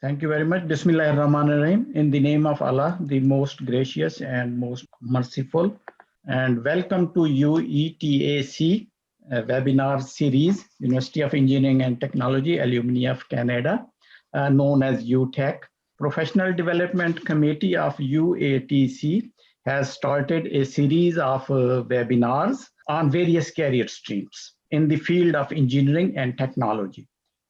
Thank you very much. Bismillahirrahmanirrahim. In the name of Allah, the most gracious and most merciful. And welcome to UETAC webinar series, University of Engineering and Technology, Alumni of Canada, known as UTech. Professional Development Committee of UATC has started a series of webinars on various career streams in the field of engineering and technology.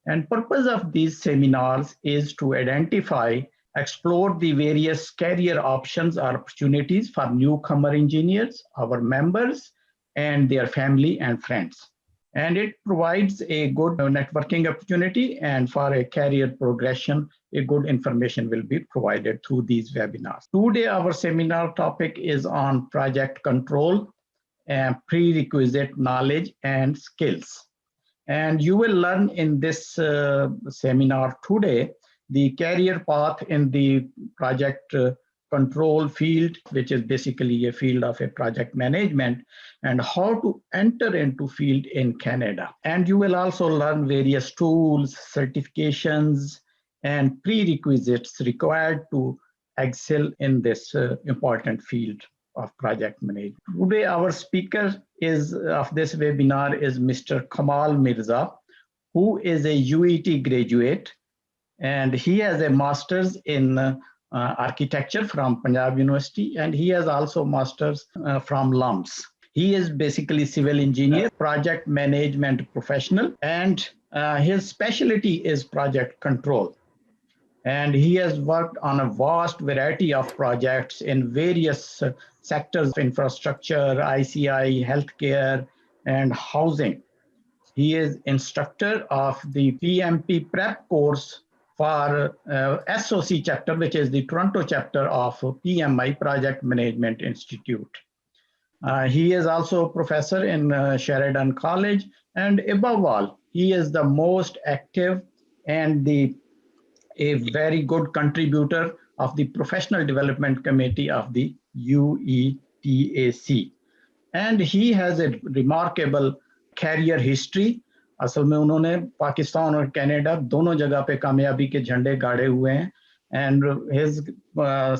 And purpose of these seminars is to identify, explore the various career options or opportunities for newcomer engineers, our members, and their family and friends. And it provides a good networking opportunity, and for a career progression, a good information will be provided through these webinars. Today, our seminar topic is on project control and prerequisite knowledge and skills. And you will learn in this seminar today the career path in the project control field, which is basically a field of a project management, and how to enter into field in Canada. And you will also learn various tools, certifications, and prerequisites required to excel in this important field of project management. Today, our speaker of this webinar is Mr. Kamal Mirza, who is a UET graduate, and he has a master's in architecture from Punjab University, and he has also master's from LUMS. He is basically civil engineer, project management professional, and his specialty is project control. And he has worked on a vast variety of projects in various sectors, infrastructure, ICI, healthcare, and housing. He is instructor of the PMP prep course for SOC chapter, which is the Toronto chapter of PMI Project Management Institute. He is also a professor in Sheridan College, and above all, he is the most active and a very good contributor of the Professional Development Committee of the UETAC. And he has a remarkable career history. असल में उन्होंने पाकिस्तान और Canada दोनों जगह पे कामयाबी के झंडे गाड़े हुए हैं. And his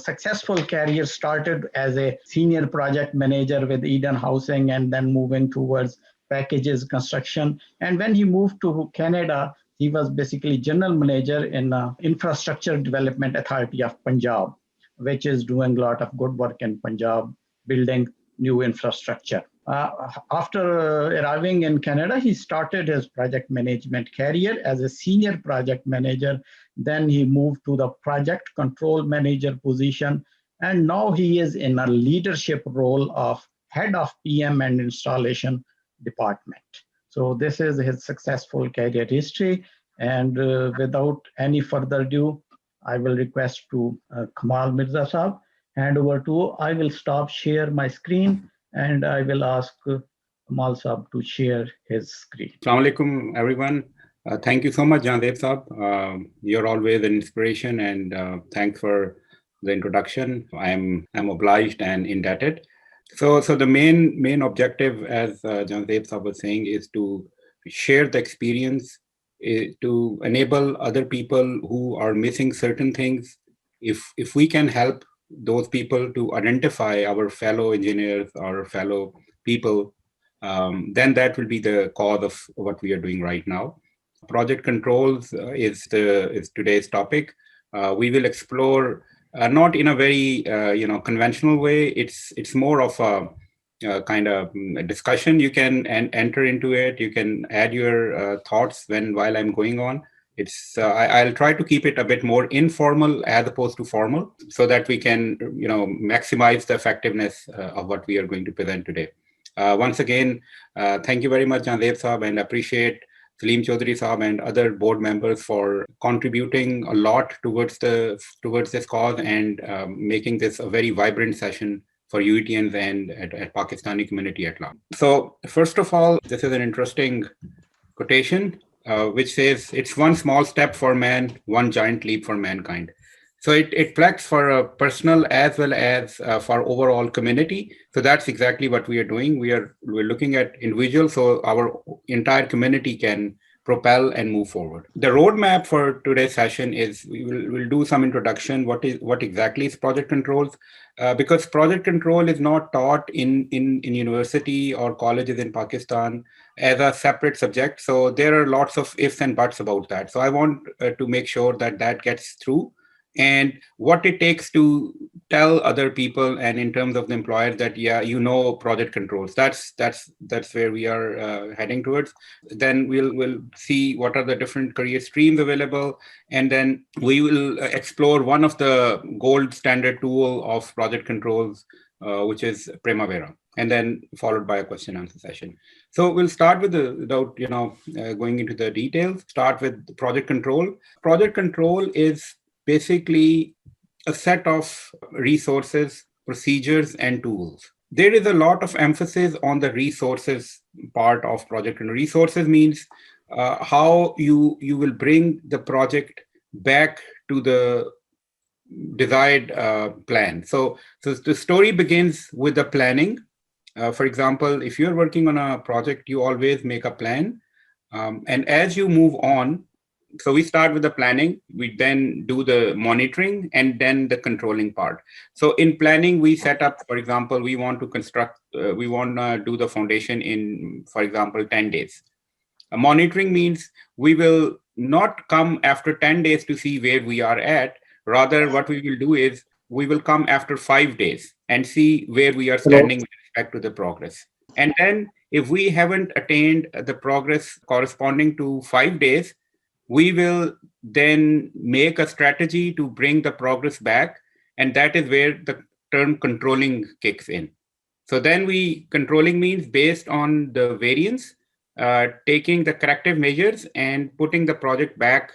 successful career started as a senior project manager with Eden Housing and then moving towards packages construction. And when he moved to Canada, he was basically general manager in Infrastructure Development Authority of Punjab, which is doing a lot of good work in Punjab, building new infrastructure. After arriving in Canada, he started his project management career as a senior project manager. Then he moved to the project control manager position. And now he is in a leadership role of head of PM and installation department. So this is his successful career history. And without any further ado, I will request to Kamal Mirza Saab, hand over to, I will stop share my screen and I will ask Kamal Saab to share his screen. Assalamu alaikum, everyone. Thank you so much, Jandeep Saab. You're always an inspiration, and thanks for the introduction. I'm obliged and indebted. So the main objective, as Jandeep Saab was saying, is to share the experience, to enable other people who are missing certain things. If we can help those people to identify our fellow engineers, our fellow people, then that will be the cause of what we are doing right now. Project controls is today's topic. We will explore not in a very conventional way. It's more of a kind of discussion. You can enter into it. You can add your thoughts while I'm going on. I'll try to keep it a bit more informal as opposed to formal, so that we can maximize the effectiveness of what we are going to present today. Once again, thank you very much, Jandeep Saab, and appreciate Salim Chaudhary Saab and other board members for contributing a lot towards this cause and making this a very vibrant session for UETians and at Pakistani community at large. So first of all, this is an interesting quotation which says, "It's one small step for man, one giant leap for mankind." So it reflects for a personal as well as for overall community. So that's exactly what we are doing. We're looking at individuals, so our entire community can propel and move forward. The roadmap for today's session is we'll do some introduction. What exactly is project controls? Because project control is not taught in university or colleges in Pakistan as a separate subject. So there are lots of ifs and buts about that. So I want to make sure that that gets through, and what it takes to tell other people, and in terms of the employer, that project controls. That's where we are heading towards. Then we'll see what are the different career streams available, and then we will explore one of the gold standard tool of project controls, which is Primavera, and then followed by a question answer session. So we'll start with without going into the details. Start with project control. Project control is basically a set of resources, procedures, and tools. There is a lot of emphasis on the resources part of project control. Resources means how you will bring the project back to the desired plan. So the story begins with the planning. For example, if you're working on a project, you always make a plan. And as you move on, so we start with the planning, we then do the monitoring, and then the controlling part. So in planning, we set up, for example, we want to construct, we want to do the foundation in, for example, 10 days. Monitoring means we will not come after 10 days to see where we are at. Rather, what we will do is we will come after 5 days and see where we are standing with respect to the progress. And then if we haven't attained the progress corresponding to 5 days, we will then make a strategy to bring the progress back. And that is where the term controlling kicks in. So then controlling means based on the variance, taking the corrective measures and putting the project back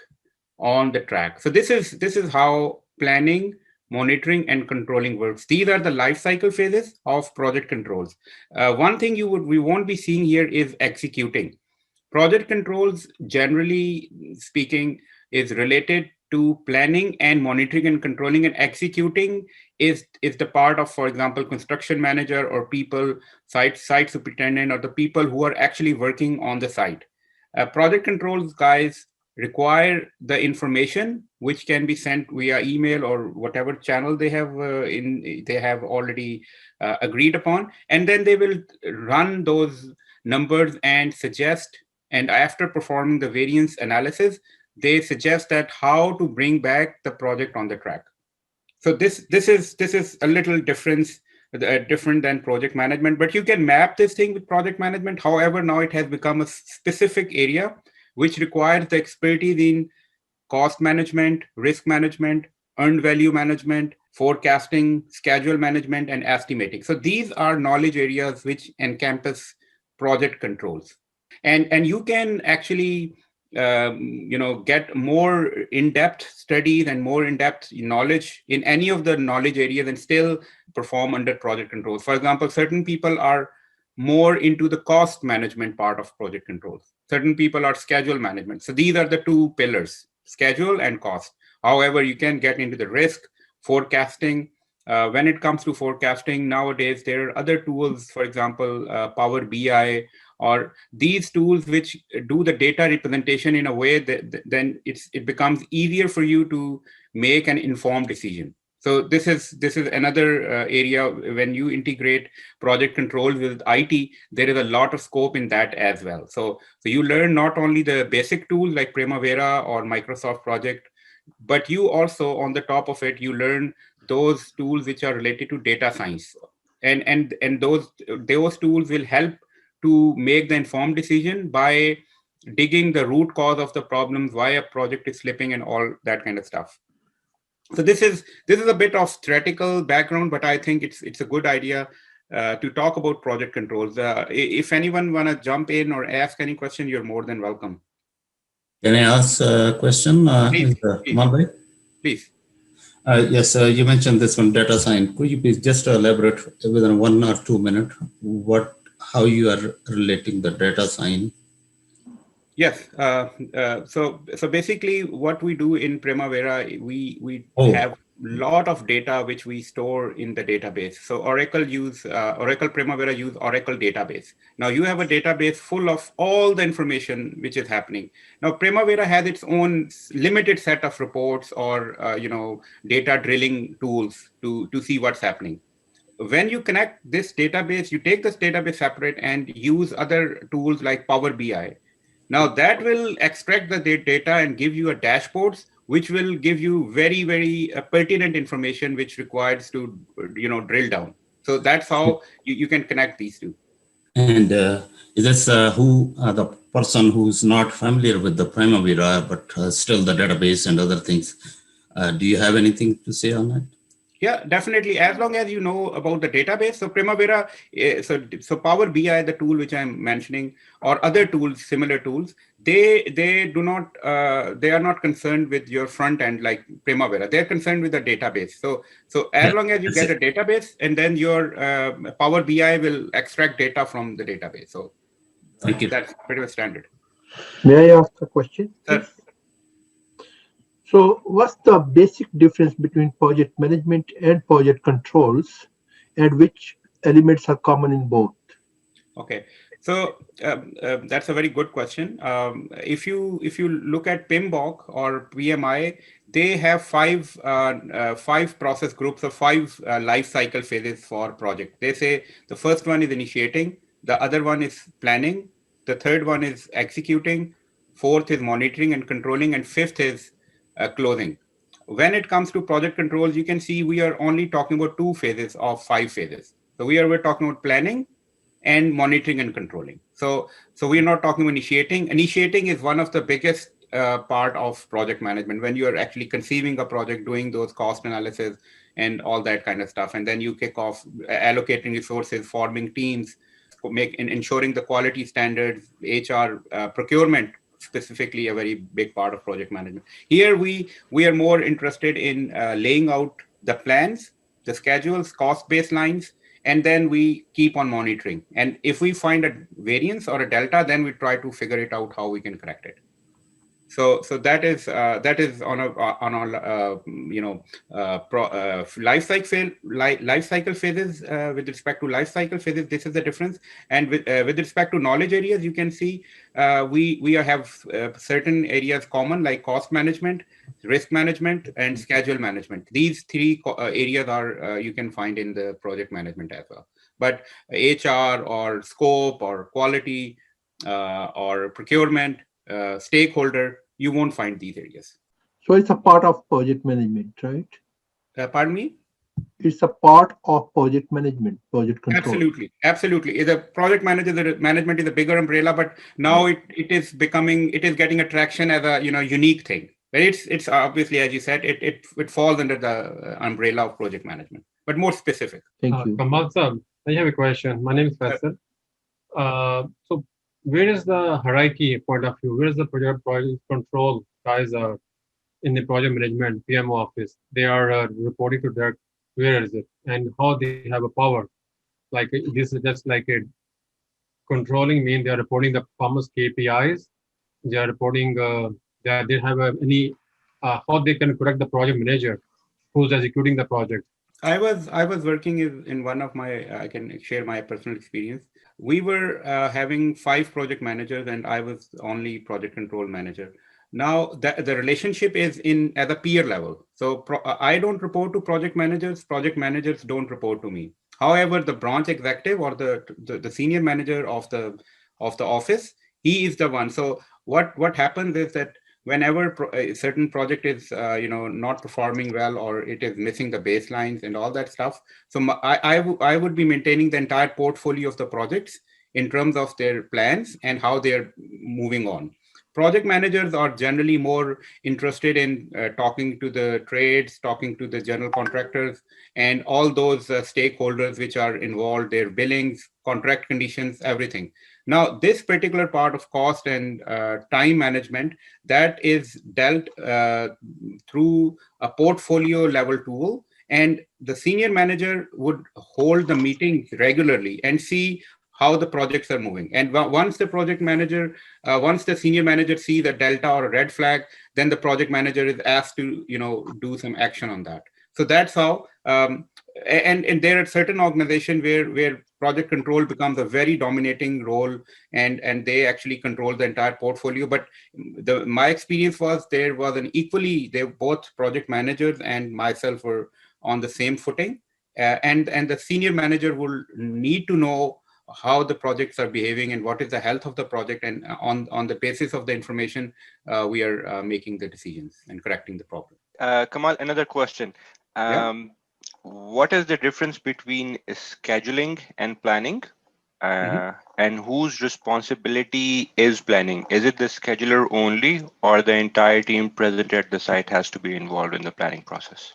on the track. So this is how planning, monitoring, and controlling works. These are the life cycle phases of project controls. One thing we won't be seeing here is executing. Project controls, generally speaking, is related to planning and monitoring and controlling, and executing is the part of, for example, construction manager or people, site superintendent, or the people who are actually working on the site. Project controls guys require the information which can be sent via email or whatever channel they have already agreed upon, and then they will run those numbers and suggest. And after performing the variance analysis, they suggest that how to bring back the project on the track. So this is a little different than project management, but you can map this thing with project management. However, now it has become a specific area which requires the expertise in cost management, risk management, earned value management, forecasting, schedule management, and estimating. So these are knowledge areas which encompass project controls. And you can actually get more in-depth studies and more in-depth knowledge in any of the knowledge areas and still perform under project controls. For example, certain people are more into the cost management part of project controls. Certain people are schedule management. So these are the two pillars, schedule and cost. However, you can get into the risk, forecasting. When it comes to forecasting, nowadays, there are other tools, for example, Power BI, or these tools which do the data representation in a way that then it becomes easier for you to make an informed decision. So this is another area. When you integrate project controls with IT, there is a lot of scope in that as well. So you learn not only the basic tools like Primavera or Microsoft Project, but you also, on the top of it, you learn those tools which are related to data science, and those tools will help to make the informed decision by digging the root cause of the problems, why a project is slipping, and all that kind of stuff. So this is a bit of theoretical background, but I think it's a good idea to talk about project controls. If anyone want to jump in or ask any question, you're more than welcome. Can I ask a question? Please. Yes, you mentioned this one, data science. Could you please just elaborate within 1 or 2 minutes how you are relating the data science? Yes. So basically, what we do in Primavera, we have lot of data which we store in the database. So Oracle Primavera use Oracle database. Now you have a database full of all the information which is happening. Now Primavera has its own limited set of reports or data drilling tools to see what's happening. When you connect this database, you take this database separate and use other tools like Power BI. Now that will extract the data and give you a dashboards, which will give you very, very pertinent information, which requires to, drill down. So that's how you can connect these two. And is this the person who's not familiar with the Primavera, but still the database and other things? Do you have anything to say on that? Yeah, definitely. As long as you know about the database. So Primavera, so Power BI, the tool which I'm mentioning, or other tools, similar tools, they are not concerned with your front end like Primavera. They're concerned with the database. So as long as you get a database, and then your Power BI will extract data from the database. So Thank you. That's pretty much standard. May I ask a question? Sir. So what's the basic difference between project management and project controls, and which elements are common in both? Okay, so that's a very good question. If you look at PMBOK or PMI, they have five process groups or five life cycle phases for project. They say the first one is initiating, the other one is planning, the third one is executing, fourth is monitoring and controlling, and fifth is closing. When it comes to project controls, you can see we are only talking about 2 phases of 5 phases. So we're talking about planning and monitoring and controlling. So we're not talking about initiating. Initiating is one of the biggest part of project management, when you are actually conceiving a project, doing those cost analysis and all that kind of stuff. And then you kick off allocating resources, forming teams, ensuring the quality standards, HR, procurement, specifically a very big part of project management. Here we are more interested in laying out the plans, the schedules, cost baselines, and then we keep on monitoring. And if we find a variance or a delta, then we try to figure it out how we can correct it. So that is on our life cycle phases. With respect to life cycle phases, this is the difference. And with respect to knowledge areas, you can see we have certain areas common, like cost management, risk management, and schedule management. These 3 areas are you can find in the project management as well. But HR or scope or quality or procurement, stakeholder, you won't find these areas. So it's a part of project management, right? Pardon me? It's a part of project management, project control. Absolutely. The project management is a bigger umbrella, but now it is getting a traction as a unique thing. But it's obviously, as you said, it falls under the umbrella of project management, but more specific. Thank you. Kamal sir, I have a question. My name is Faisal. So where is the hierarchy point of view? Where is the project control guys are in the project management PMO office? They are reporting to that. Where is it, and how they have a power? Like this is just like a controlling mean they are reporting the performance KPIs. They are reporting that they have any how they can correct the project manager who's executing the project. I was working in one of my, I can share my personal experience. We were having 5 project managers, and I was only project control manager. Now the relationship is at a peer level. So I don't report to project managers don't report to me. However, the branch executive or the senior manager of the office, he is the one. So what happens is that whenever a certain project is not performing well, or it is missing the baselines and all that stuff, so I would be maintaining the entire portfolio of the projects in terms of their plans and how they're moving on. Project managers are generally more interested in talking to the trades, talking to the general contractors, and all those stakeholders which are involved, their billings, contract conditions, everything. Now, this particular part of cost and time management, that is dealt through a portfolio level tool, and the senior manager would hold the meetings regularly and see how the projects are moving. And once the senior manager sees a delta or a red flag, then the project manager is asked to do some action on that. So that's how, and there are certain organizations where project control becomes a very dominating role, and they actually control the entire portfolio. But my experience was there was an equally, they both project managers and myself were on the same footing, and the senior manager will need to know how the projects are behaving and what is the health of the project, and on the basis of the information, we are making the decisions and correcting the problem. Kamal, another question. Yeah. What is the difference between scheduling and planning? And whose responsibility is planning? Is it the scheduler only, or the entire team present at the site has to be involved in the planning process?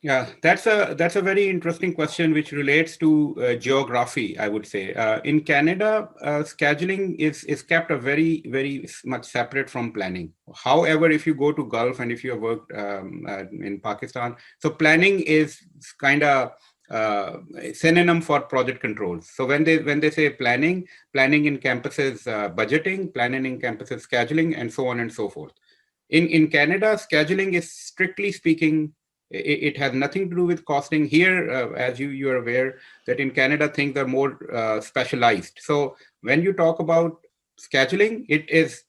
Yeah, that's a very interesting question, which relates to geography, I would say. In Canada, scheduling is kept a very much separate from planning. However, if you go to Gulf and if you have worked in Pakistan, so planning is kind of synonym for project controls. So when they say planning encompasses budgeting, planning encompasses scheduling, and so on and so forth. In Canada, scheduling is strictly speaking, it has nothing to do with costing. Here, as you are aware, that in Canada, things are more specialized. So when you talk about scheduling, it is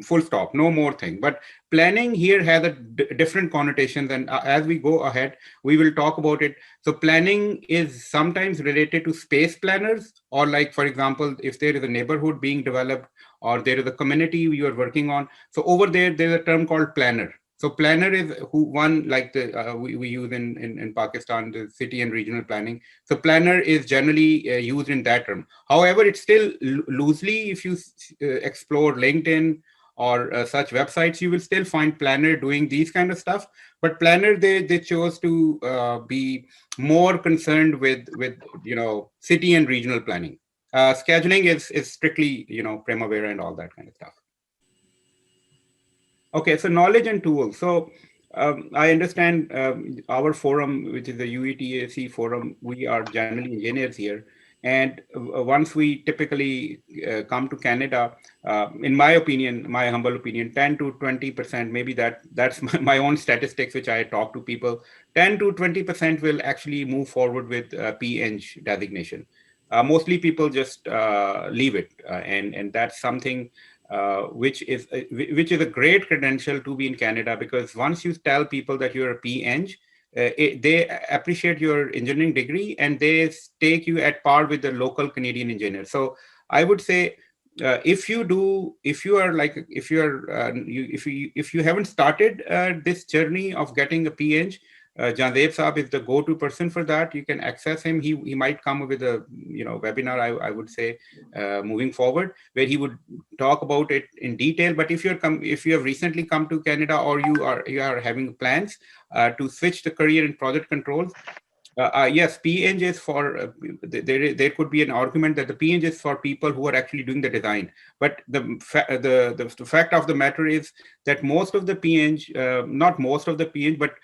full stop, no more thing. But planning here has a different connotations. And as we go ahead, we will talk about it. So planning is sometimes related to space planners, or like, for example, if there is a neighborhood being developed, or there is a community you are working on. So over there's a term called planner. So planner is like we use in Pakistan, the city and regional planning. So planner is generally used in that term. However, it's still loosely, if you explore LinkedIn or such websites, you will still find planner doing these kind of stuff. But planner, they chose to be more concerned with city and regional planning. Scheduling is strictly Primavera and all that kind of stuff. Okay, so knowledge and tools. So I understand our forum, which is the UETAC forum, we are generally engineers here. And once we typically come to Canada, in my opinion, my humble opinion, 10 to 20%, maybe that's my own statistics, which I talk to people, 10 to 20% will actually move forward with PEng designation. Mostly people just leave it. And that's something which is a great credential to be in Canada, because once you tell people that you're a PEng, they appreciate your engineering degree and they take you at par with the local Canadian engineer. So I would say, if you haven't started this journey of getting a PEng, Jandeep Saab is the go-to person for that. You can access him. He might come with a webinar, I would say, moving forward, where he would talk about it in detail. But if you have recently come to Canada, or you are having plans to switch the career in project controls, yes, PEng is for, there could be an argument that the PEng is for people who are actually doing the design. But the fact of the matter is that most of the PEng, not most of the PEng, but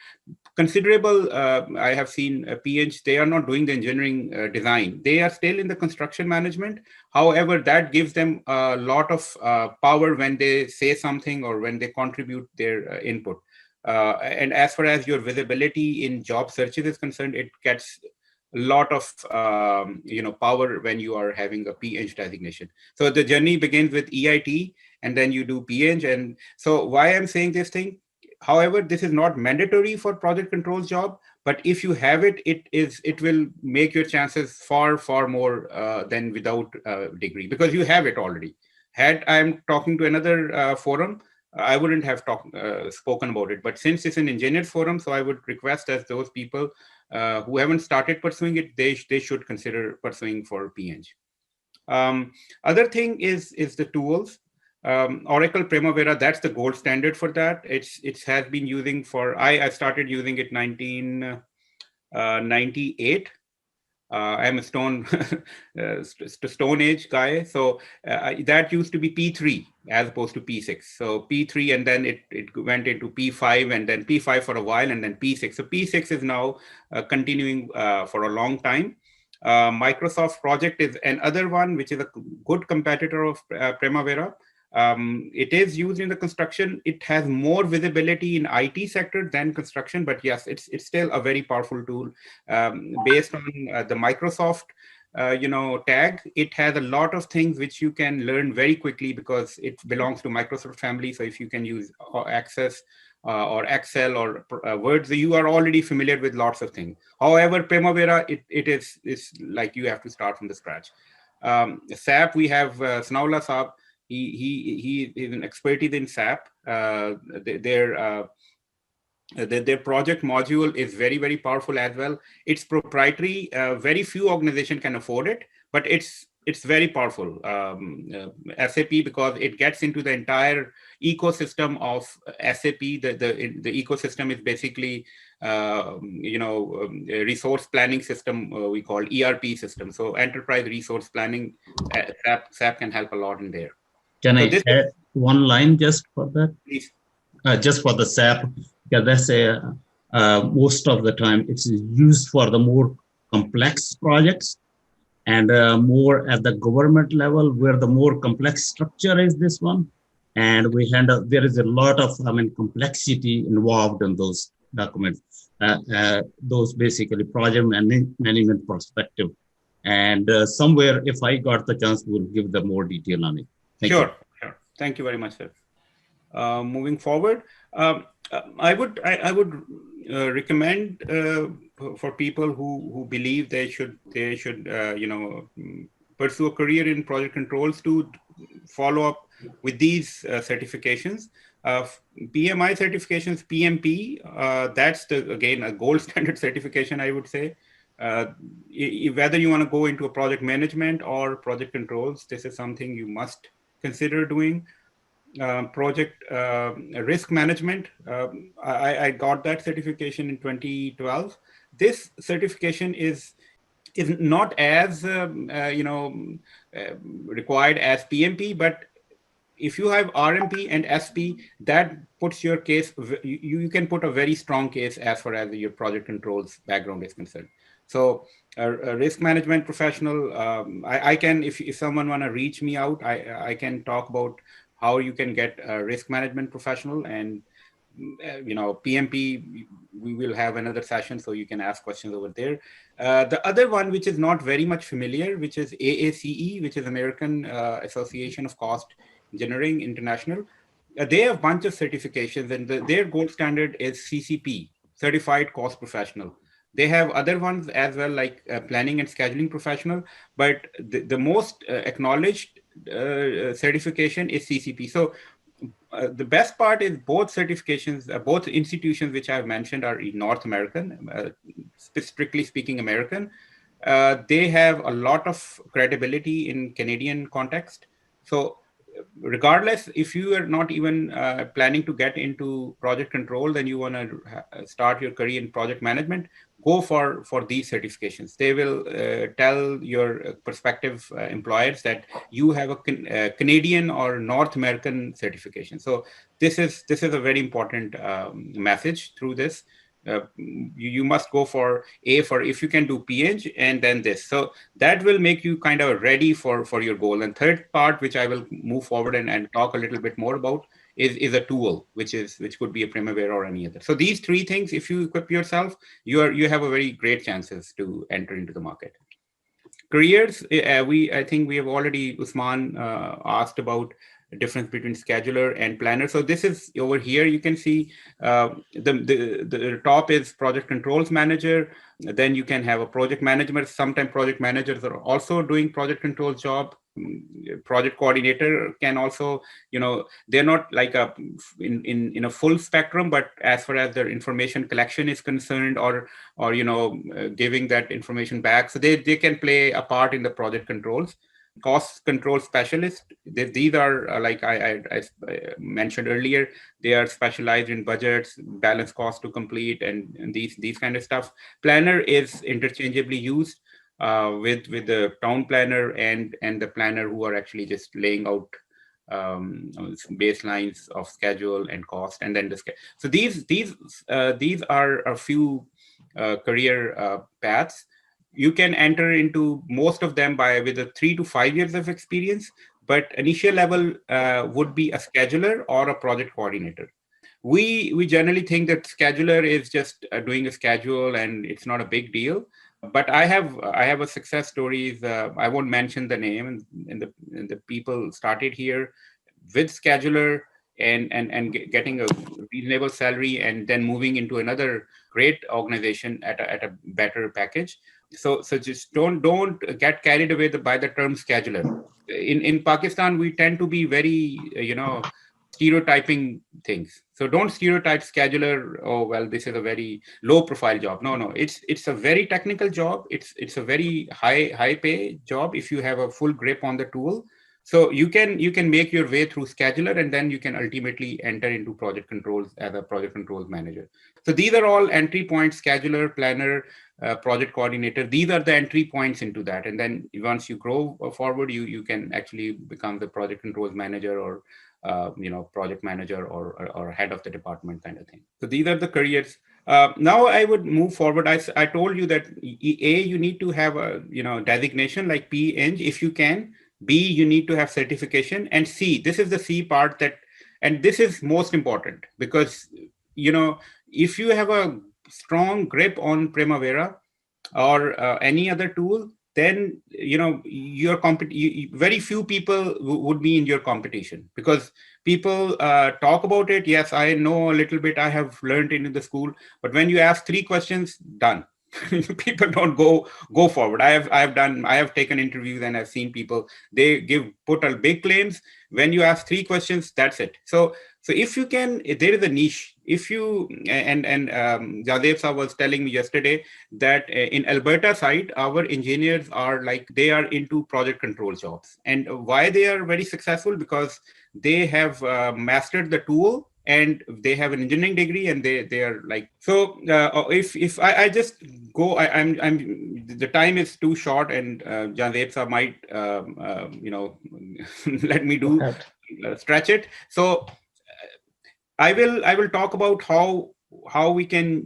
considerable, I have seen PEng, they are not doing the engineering design. They are still in the construction management. However, that gives them a lot of power when they say something or when they contribute their input. And as far as your visibility in job searches is concerned, it gets a lot of power when you are having a PEng designation. So the journey begins with EIT, and then you do PEng. And so why I'm saying this thing, however, this is not mandatory for project controls job, but if you have it, it will make your chances far more than without a degree, because you have it already. Had I'm talking to another forum, I wouldn't have spoken about it. But since it's an engineers forum, so I would request as those people who haven't started pursuing it, they should consider pursuing for PEng. Other thing is the tools. Oracle Primavera, that's the gold standard for that. It has been using for, I started using it 1998. I'm a Stone Age guy, so that used to be P3 as opposed to P6. So P3, and then it went into P5, and then P5 for a while, and then P6. So P6 is now continuing for a long time. Microsoft Project is another one, which is a good competitor of Primavera. It is used in the construction. It has more visibility in IT sector than construction, but yes, it's still a very powerful tool. Based on the Microsoft tag, it has a lot of things which you can learn very quickly because it belongs to Microsoft family. So if you can use Access or Excel or Word, you are already familiar with lots of things. However, Primavera, it is like you have to start from the scratch. SAP, we have Snaula Saab. He is an expertise in SAP. Their project module is very, very powerful as well. It's proprietary. Very few organizations can afford it, but it's very powerful. SAP, because it gets into the entire ecosystem of SAP. The ecosystem is basically a resource planning system we call ERP system. So enterprise resource planning, SAP can help a lot in there. Can I add one line just for that? Please. Just for the SAP, because that's most of the time it's used for the more complex projects and more at the government level where the more complex structure is this one. And there is a lot of complexity involved in those documents, those basically project management perspective. And somewhere, if I got the chance, we'll give them more detail on it. Thank you. Sure. Thank you very much, sir. Moving forward, I would recommend for people who believe they should pursue a career in project controls to follow up with these certifications. PMI certifications, PMP, that's again a gold standard certification, I would say. Whether you want to go into a project management or project controls, this is something you must consider doing. Project risk management. I got that certification in 2012. This certification is not as required as PMP, but if you have RMP and SP, that puts your case. You can put a very strong case as far as your project controls background is concerned. So a risk management professional, I can, if someone want to reach me out, I can talk about how you can get a risk management professional. And PMP, we will have another session, so you can ask questions over there. The other one, which is not very much familiar, which is AACE, which is American Association of Cost Engineering International. They have a bunch of certifications, and their gold standard is CCP, Certified Cost Professional. They have other ones as well, like planning and scheduling professional, but the most acknowledged certification is CCP. So the best part is both certifications, both institutions which I've mentioned are North American, strictly speaking American. They have a lot of credibility in Canadian context. So regardless, if you are not even planning to get into project control, then you want to start your career in project management, go for these certifications. They will tell your prospective employers that you have a Canadian or North American certification. So this is a very important message through this. You must go for if you can do PH and then this. So that will make you kind of ready for your goal. And third part, which I will move forward and talk a little bit more about, is a tool, which could be a Primavera or any other. So these three things, if you equip yourself, you have a very great chances to enter into the market. Careers, I think we have already, Usman asked about the difference between scheduler and planner. So this is over here, you can see the top is project controls manager. Then you can have a project manager. Sometimes project managers are also doing project controls job. Project coordinator can also, they're not like in a full spectrum, but as far as their information collection is concerned, or giving that information back, so they can play a part in the project controls. Cost control specialist, these are like I mentioned earlier, they are specialized in budgets, balance cost to complete, and these kind of stuff. Planner is interchangeably used with the town planner and the planner who are actually just laying out baselines of schedule and cost, and then the schedule. So these are a few career paths. You can enter into most of them with 3 to 5 years of experience. but initial level would be a scheduler or a project coordinator. We generally think that scheduler is just doing a schedule and it's not a big deal. But I have a success stories. I won't mention the name, and the people started here with scheduler and getting a reasonable salary, and then moving into another great organization at a better package. So just don't get carried away by the term scheduler. In Pakistan, we tend to be very stereotyping things. So don't stereotype scheduler. Oh well, this is a very low profile job. No, it's a very technical job. It's a very high pay job if you have a full grip on the tool. So you can make your way through scheduler, and then you can ultimately enter into project controls as a project controls manager. So these are all entry points: scheduler, planner, project coordinator. These are the entry points into that. And then once you grow forward, you can actually become the project controls manager, or project manager, or head of the department kind of thing. So these are the careers. Now I would move forward. I told you that you need to have a designation like P-Eng if you can. B, you need to have certification. And C, this is the C part and this is most important, because if you have a strong grip on Primavera or any other tool, then your very few people would be in your competition, because people talk about it. Yes, I know a little bit, I have learned it in the school, but when you ask 3 questions, done. People don't go forward. I have taken interviews and I've seen people, they put a big claims. When you ask 3 questions, that's it. So if you can, there is a niche. If you and Jadev Sir was telling me yesterday that in Alberta side, our engineers are they are into project control jobs. And why they are very successful? Because they have mastered the tool, and they have an engineering degree, and they are so. If I just go, I'm the time is too short, and Jadev Sir might let me do stretch it. So I will talk about how we can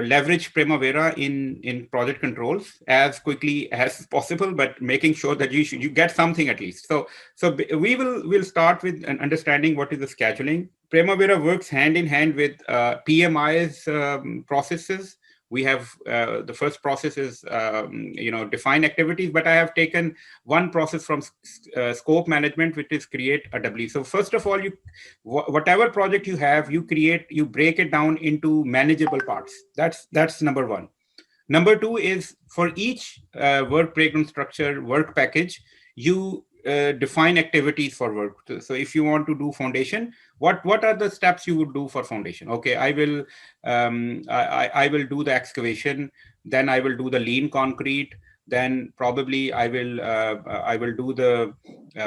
leverage Primavera in project controls as quickly as possible, but making sure that you get something at least. So we'll start with an understanding what is the scheduling. Primavera works hand in hand with PMI's processes. We have the first process is define activities, but I have taken one process from scope management, which is create a W. So first of all, whatever project you have, you break it down into manageable parts. That's number one. Number 2 is for each work breakdown structure, work package, you define activities for work. So if you want to do foundation, what are the steps you would do for foundation? Okay, I will do the excavation, then I will do the lean concrete, then probably I will do the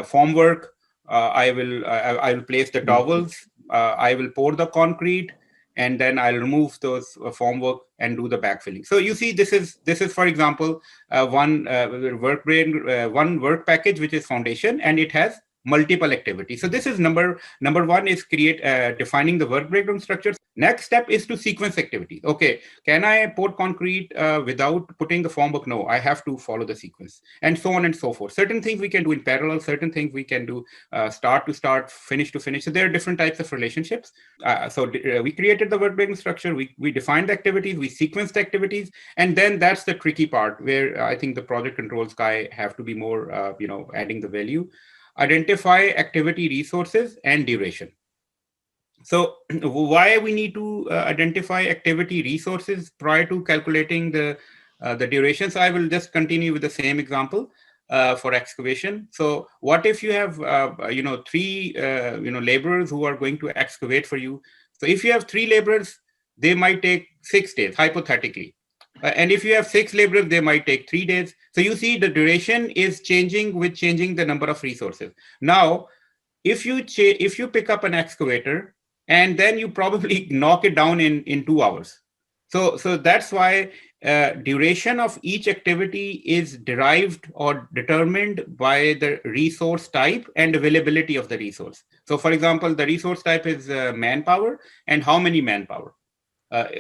form work. I will place the dowels. I will pour the concrete, and then I'll remove those form work and do the backfilling. So you see, this is for example one work package which is foundation, and it has multiple activities. So this is number 1 is create defining the work breakdown structures. Next step is to sequence activities. Okay, can I pour concrete without putting the formwork? No, I have to follow the sequence, and so on and so forth. Certain things we can do in parallel, certain things we can do start to start, finish to finish. So there are different types of relationships. We created the work breakdown structure, we defined the activities, we sequenced the activities, and then that's the tricky part where I think the project controls guy have to be more, adding the value. Identify activity resources and duration. So why we need to identify activity resources prior to calculating the duration? So I will just continue with the same example for excavation. So what if you have 3 laborers who are going to excavate for you? So if you have 3 laborers, they might take 6 days hypothetically. And if you have 6 laborers, they might take 3 days. So you see the duration is changing with changing the number of resources. Now, if you pick up an excavator and then you probably knock it down in 2 hours. So that's why duration of each activity is derived or determined by the resource type and availability of the resource. So for example, the resource type is manpower and how many manpower.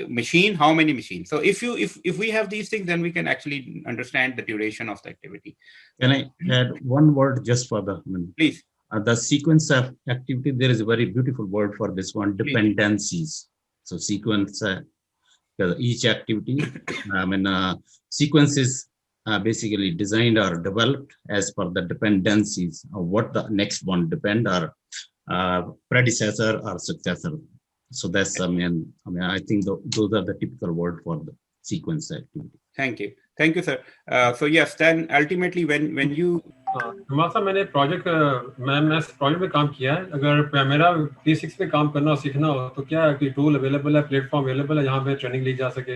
machine, how many machines. So if we have these things, then we can actually understand the duration of the activity. Can I add one word just for the please? The sequence of activity, there is a very beautiful word for this one, dependencies. So sequence, each activity, sequence is basically designed or developed as per the dependencies of what the next one depend, or predecessor or successor. So that's, I think those are the typical word for the sequence activity. Thank you, sir. So yes, then ultimately when you कमाल साहब, मैंने project मैं इस project में काम किया है. अगर मेरा P6 पे काम करना और सीखना हो तो क्या कोई टूल अवेलेबल है, प्लेटफॉर्म अवेलेबल है जहाँ पे ट्रेनिंग ली जा सके?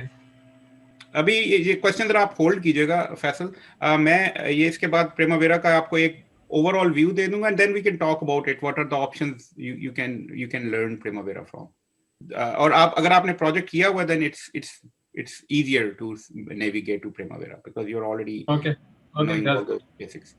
अभी ये क्वेश्चन जरा आप होल्ड कीजिएगा फैसल. मैं ये इसके बाद प्रिमावेरा का आपको एक ओवरऑल व्यू दे दूंगा, and then we can talk about it, what are the options you can learn Primavera from. और आप अगर आपने प्रोजेक्ट किया हुआ, then it's easier to navigate to Primavera because you're already knowing all those basics.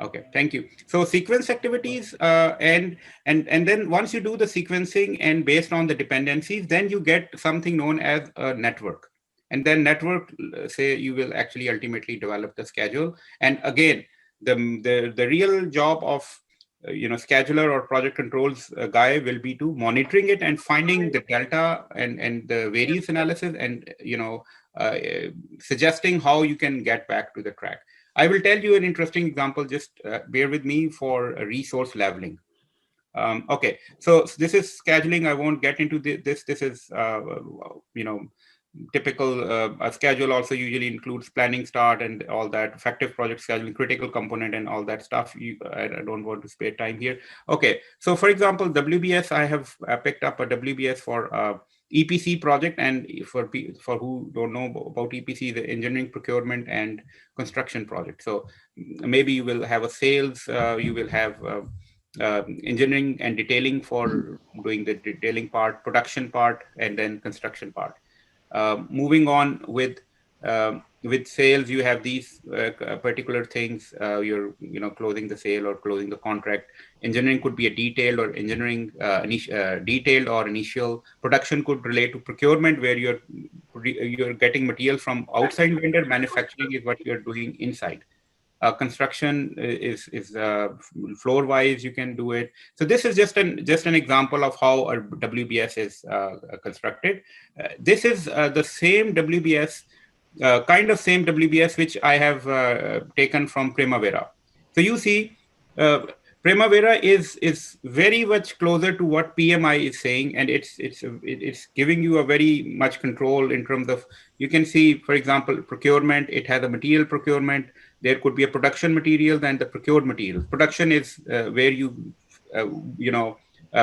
Okay, thank you. So sequence activities, and then once you do the sequencing and based on the dependencies, then you get something known as a network. And then network, say you will actually ultimately develop the schedule. And again, the real job of scheduler or project controls guy will be to monitoring it and finding the delta and the variance analysis, and suggesting how you can get back to the track. I will tell you an interesting example. Just bear with me for resource leveling. Okay, so this is scheduling. I won't get into this. This is typical. A schedule also usually includes planning start and all that, effective project scheduling, critical component, and all that stuff. I don't want to spare time here. Okay, so for example, WBS, I have picked up a WBS for EPC project, and for who don't know about EPC, the engineering, procurement, and construction project. So maybe you will have a sales, you will have engineering and detailing for doing the detailing part, production part, and then construction part. Moving on with sales, you have these particular things. You're closing the sale or closing the contract. Engineering could be a detailed or engineering detailed or initial. Production could relate to procurement, where you're getting material from outside vendor. Manufacturing is what you're doing inside. Construction is floor wise, you can do it. So this is just an example of how a WBS is constructed. This is the same WBS, kind of same WBS which I have taken from Primavera. So you see, Primavera is very much closer to what PMI is saying, and it's giving you a very much control in terms of, you can see, for example, procurement. It has a material procurement. There could be a production material and the procured materials. Production is where you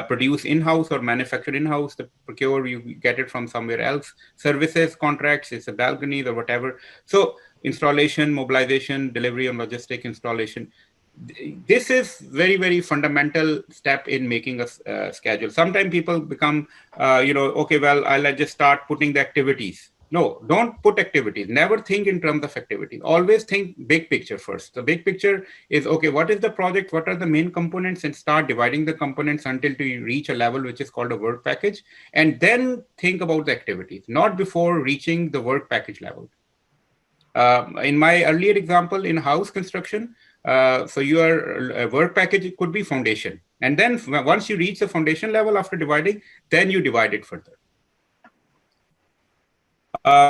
produce in-house or manufacture in-house. The procure, you get it from somewhere else. Services, contracts, it's a balconies or whatever. So installation, mobilization, delivery, and logistic installation. This is very, very fundamental step in making a schedule. Sometimes people become, okay, well, I'll just start putting the activities. No, don't put activities. Never think in terms of activities. Always think big picture first. The big picture is, okay, what is the project? What are the main components? And start dividing the components until you reach a level which is called a work package. And then think about the activities, not before reaching the work package level. In my earlier example in house construction, so your work package, it could be foundation. And then once you reach the foundation level after dividing, then you divide it further.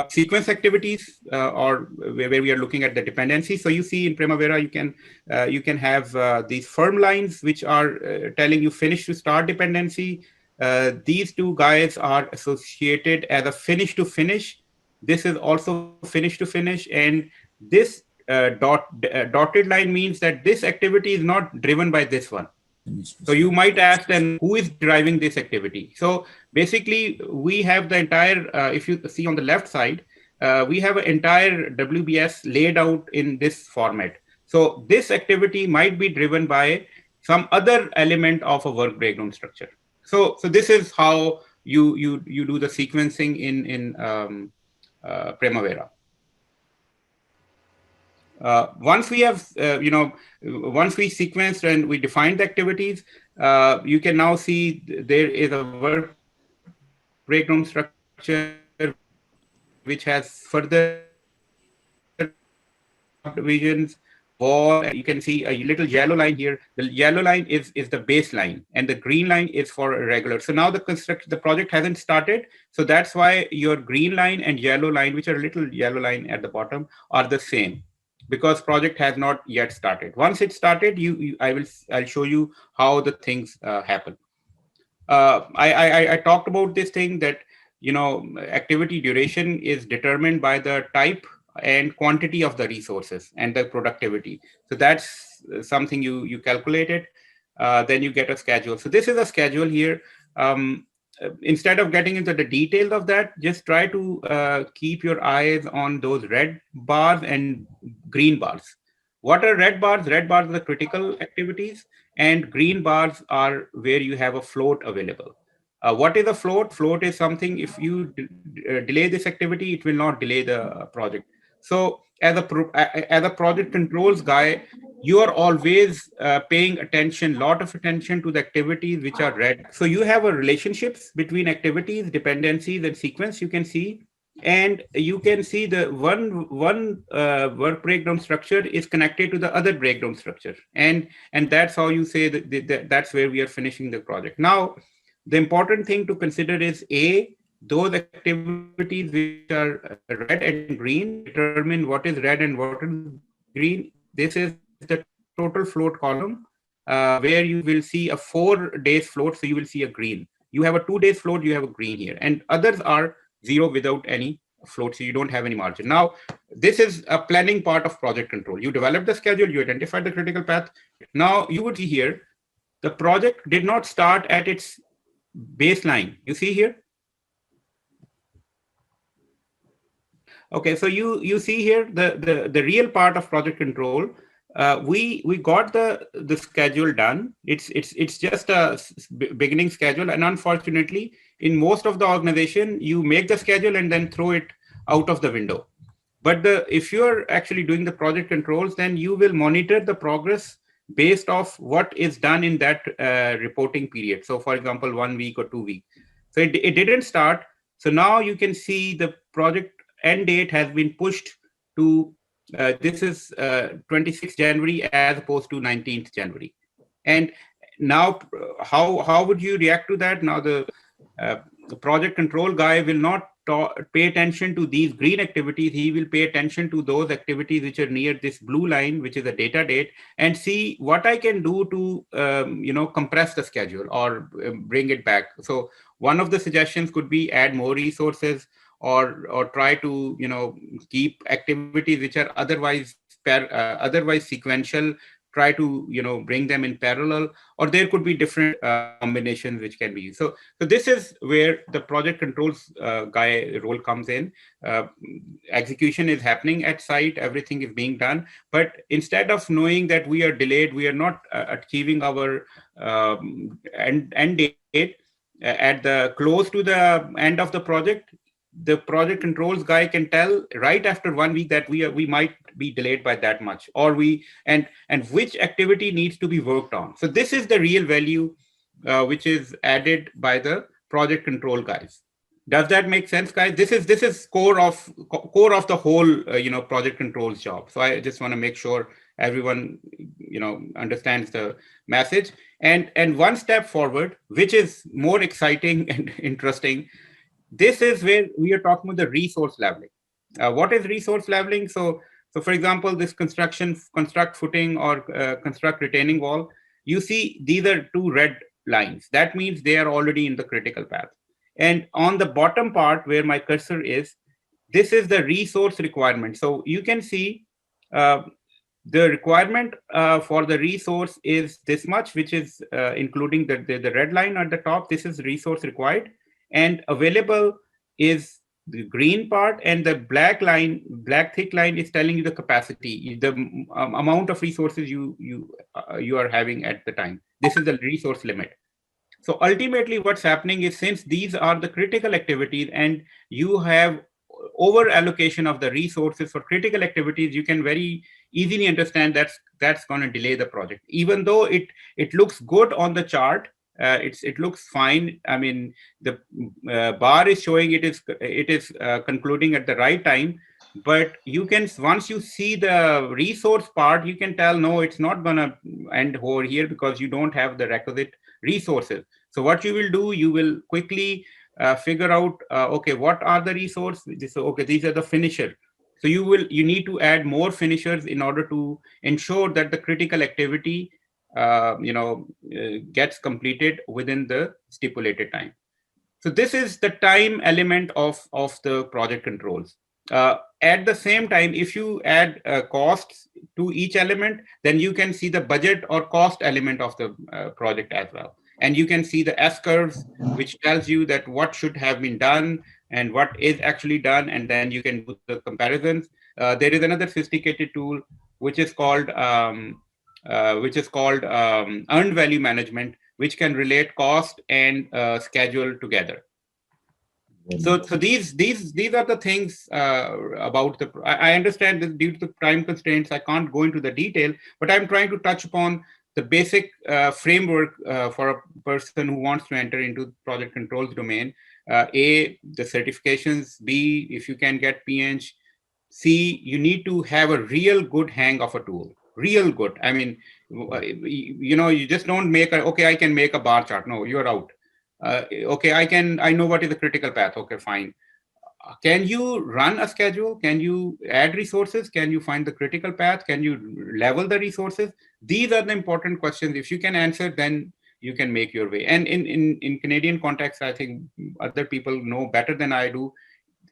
Sequence activities, or where we are looking at the dependency. So you see in Primavera, you can have these firm lines which are telling you finish to start dependency. These two guys are associated as a finish to finish. This is also finish to finish, and this dotted line means that this activity is not driven by this one. So you might ask, then who is driving this activity? So basically, we have the entire, if you see on the left side, we have an entire WBS laid out in this format. So this activity might be driven by some other element of a work breakdown structure. So this is how you do the sequencing in Primavera. Once we have, once we sequenced and we defined the activities, you can now see there is a work breakdown structure which has further subdivisions, wall, and you can see a little yellow line here. The yellow line is the baseline, and the green line is for regular. So now the project hasn't started. So that's why your green line and yellow line, which are a little yellow line at the bottom, are the same, because project has not yet started. Once it started, I'll show you how the things happen. I talked about this thing that, activity duration is determined by the type and quantity of the resources and the productivity. So that's something you calculate it. Then you get a schedule. So this is a schedule here. Instead of getting into the details of that, just try to keep your eyes on those red bars and green bars. What are red bars? Red bars are the critical activities, and green bars are where you have a float available. What is a float? Float is something, if you delay this activity, it will not delay the project. So as a project controls guy, you are always paying attention, lot of attention to the activities which are red. So you have a relationships between activities, dependencies, and sequence you can see. And you can see the one work breakdown structure is connected to the other breakdown structure. And that's how you say that that's where we are finishing the project. Now, the important thing to consider is those activities which are red and green, determine what is red and what is green. This is the total float column, where you will see a 4 days float. So you will see a green. You have a 2 days float, you have a green here, and others are 0 without any float. So you don't have any margin. Now, this is a planning part of project control. You develop the schedule, you identify the critical path. Now you would see here, the project did not start at its baseline. You see here? Okay, so you see here the real part of project control. We got the schedule done. It's just a beginning schedule, and unfortunately, in most of the organization, you make the schedule and then throw it out of the window. But if you are actually doing the project controls, then you will monitor the progress based off what is done in that reporting period. So, for example, 1 week or 2 weeks. So it didn't start. So now you can see the project end date has been pushed to this is 26th January as opposed to 19th January. And now how would you react to that? Now the project control guy will not pay attention to these green activities. He will pay attention to those activities which are near this blue line, which is a data date, and see what I can do to compress the schedule or bring it back. So one of the suggestions could be add more resources, or try to keep activities which are otherwise sequential, try to bring them in parallel, or there could be different combinations which can be used. So this is where the project controls guy role comes in. Execution is happening at site, everything is being done, but instead of knowing that we are delayed, we are not achieving our end date at the close to the end of the project, the project controls guy can tell right after 1 week that we might be delayed by that much, or and which activity needs to be worked on. So this is the real value which is added by the project control guys. Does that make sense, guys? This is core of the whole project controls job. So I just want to make sure everyone understands the message. And one step forward, which is more exciting and interesting. This is where we are talking about the resource leveling. What is resource leveling? So for example, this construct footing or construct retaining wall, you see these are 2 red lines. That means they are already in the critical path. And on the bottom part where my cursor is, this is the resource requirement. So you can see the requirement for the resource is this much, which is including the red line at the top. This is resource required. And available is the green part, and the black thick line is telling you the capacity, the amount of resources you are having at the time. This is the resource limit. So ultimately what's happening is, since these are the critical activities and you have over allocation of the resources for critical activities, you can very easily understand that's going to delay the project. Even though it looks good on the chart, it looks fine. I mean, the bar is showing it is concluding at the right time. But you can, once you see the resource part, you can tell, no, it's not gonna end over here because you don't have the requisite resources. So what you will do, you will quickly figure out, okay, what are the resources? Okay, these are the finisher. So you need to add more finishers in order to ensure that the critical activity gets completed within the stipulated time. So this is the time element of the project controls. At the same time, if you add costs to each element, then you can see the budget or cost element of the project as well. And you can see the S curves, which tells you that what should have been done and what is actually done, and then you can do the comparisons. There is another sophisticated tool which is called earned value management, which can relate cost and schedule together. So these are the things about the. I understand that due to the time constraints, I can't go into the detail, but I'm trying to touch upon the basic framework for a person who wants to enter into project controls domain. A, the certifications. B, if you can get PNG. C, you need to have a real good hang of a tool. Real good. I mean, you just don't make okay, I can make a bar chart. No, you're out. Okay, I know what is the critical path. Okay, fine. Can you run a schedule? Can you add resources? Can you find the critical path? Can you level the resources? These are the important questions. If you can answer, then you can make your way. And in Canadian context, I think other people know better than I do.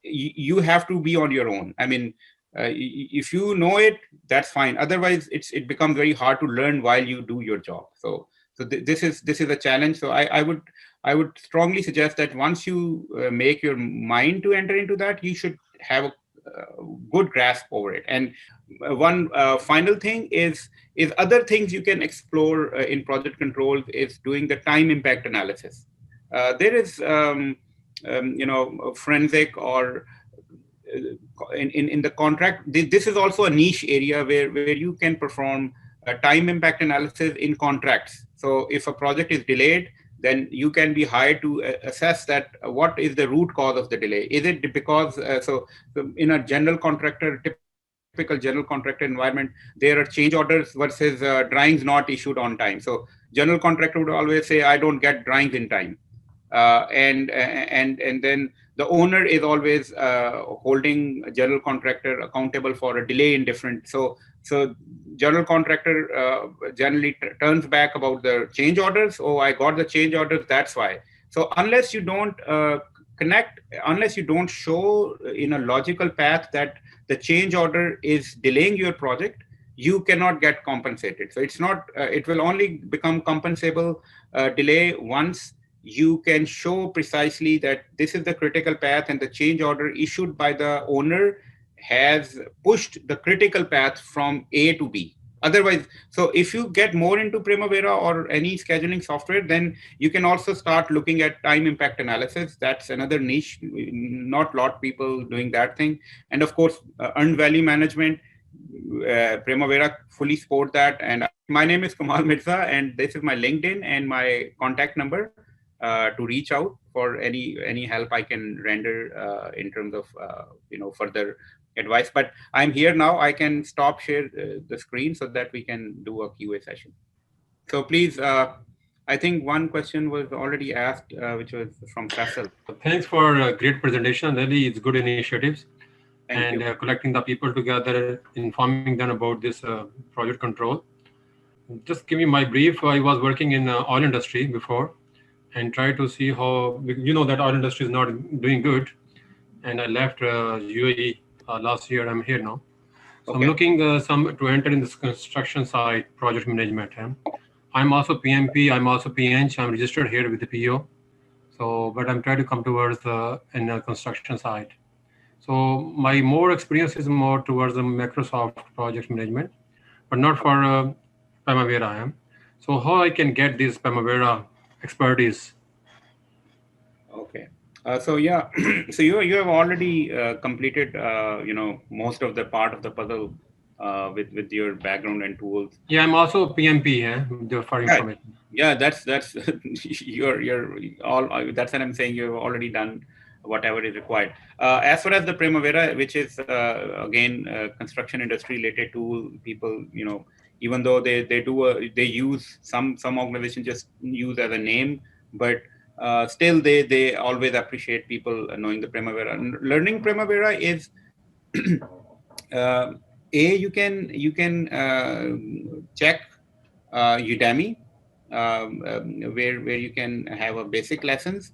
You have to be on your own. I mean, if you know it, that's fine. Otherwise, it becomes very hard to learn while you do your job. So this is a challenge. So I would strongly suggest that once you make your mind to enter into that, you should have a good grasp over it. And one final thing is other things you can explore in project controls is doing the time impact analysis. There is forensic or in the contract. This is also a niche area where you can perform time impact analysis in contracts. So if a project is delayed, then you can be hired to assess that what is the root cause of the delay. Is it because, so in a general contractor, typical general contractor environment, there are change orders versus drawings not issued on time. So general contractor would always say, I don't get drawings in time. And then the owner is always holding a general contractor accountable for a delay in different. So general contractor generally turns back about the change orders. Oh, I got the change orders, that's why. So unless you don't connect, unless you don't show in a logical path that the change order is delaying your project, you cannot get compensated. So it's not, it will only become compensable delay once you can show precisely that this is the critical path and the change order issued by the owner has pushed the critical path from A to B. Otherwise, so if you get more into Primavera or any scheduling software, then you can also start looking at time impact analysis. That's another niche, not a lot of people doing that thing. And of course, earned value management, Primavera fully support that. And my name is Kamal Mirza, and this is my LinkedIn and my contact number to reach out for any help I can render in terms of further advice. But I'm here now. I can stop share the screen so that we can do a QA session. So please, I think one question was already asked, which was from Faisal. Thanks for a great presentation. Really, it's good initiatives. Thank you. Collecting the people together, informing them about this project control. Just give me my brief. I was working in oil industry before and try to see how, that oil industry is not doing good. And I left UAE last year. I'm here now. So okay. I'm looking to enter in this construction side, project management. I'm also PMP, I'm also PNG. I'm registered here with the PO. So, but I'm trying to come towards in the construction side. So my more experience is more towards the Microsoft project management, but not for Primavera. So how I can get this Primavera expertise? Okay. So yeah, so you have already completed most of the part of the puzzle with your background and tools. Yeah, I'm also PMP, for information. Yeah, that's you're all. That's what I'm saying. You've already done whatever is required. As far as the Primavera, which is again construction industry related tool, people, even though they use some organizations just use as a name, but still they always appreciate people knowing the Primavera. Learning Primavera is you can check Udemy, where you can have a basic lessons.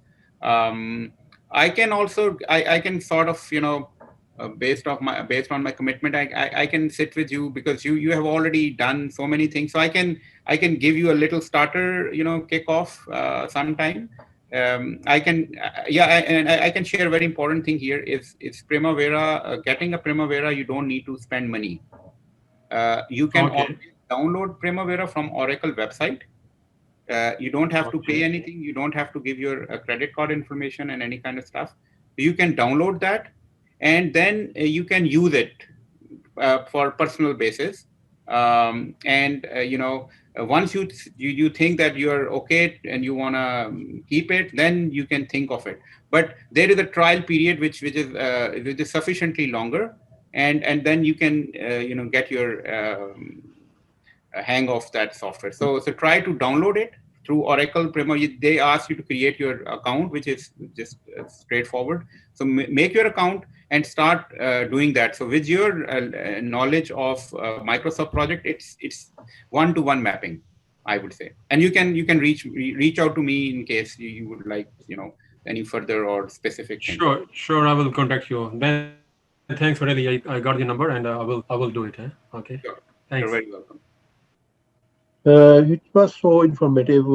I can also I can sort of based on my commitment, I can sit with you because you have already done so many things. So I can give you a little starter kickoff sometime. I can I can share a very important thing here is Primavera. Getting a Primavera, you don't need to spend money. You can always download Primavera from Oracle website. You don't have to pay anything. You don't have to give your credit card information and any kind of stuff. You can download that, and then you can use it for personal basis. Once you think that you're okay and you want to keep it, then you can think of it. But there is a trial period which is sufficiently longer, and then you can get your hang of that software. So try to download it through Oracle Primavera. They ask you to create your account, which is just straightforward. So make your account and start doing that. So with your knowledge of Microsoft project, it's one-to-one mapping, I would say. And you can reach out to me in case you would like any further or specific thing. Sure. I will contact you. Then thanks for really. I got your number and I will do it. Okay. Sure. Thanks. You're very welcome. It was so informative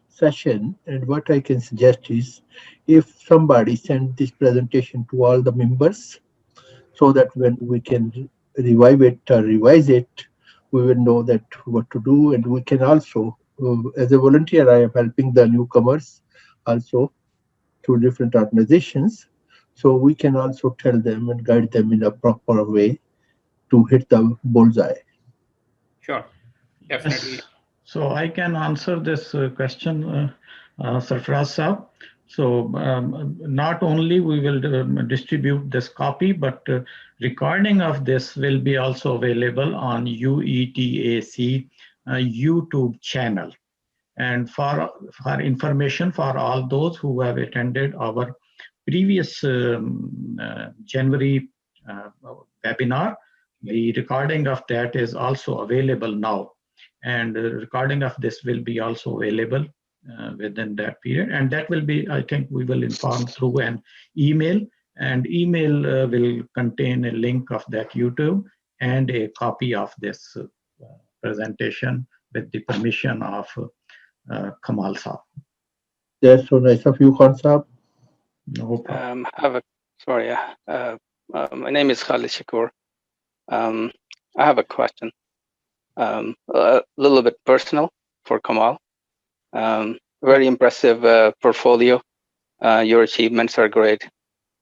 session, and what I can suggest is if somebody send this presentation to all the members so that when we can revive it or revise it, we will know that what to do. And we can also, as a volunteer, I am helping the newcomers also through different organizations. So we can also tell them and guide them in a proper way to hit the bullseye. Sure. Definitely. Yes. So I can answer this question, Sarfraz Saab. So not only we will distribute this copy, but recording of this will be also available on UETAC YouTube channel. And for information for all those who have attended our previous January webinar, the recording of that is also available now. And the recording of this will be also available within that period. And that will be, I think we will inform through an email, and email will contain a link of that YouTube and a copy of this presentation with the permission of Kamal Saab. That's so nice of you, Khan Saab. No problem. My name is Khalid Shakur. I have a question. A little bit personal for Kamal. Very impressive portfolio. Your achievements are great.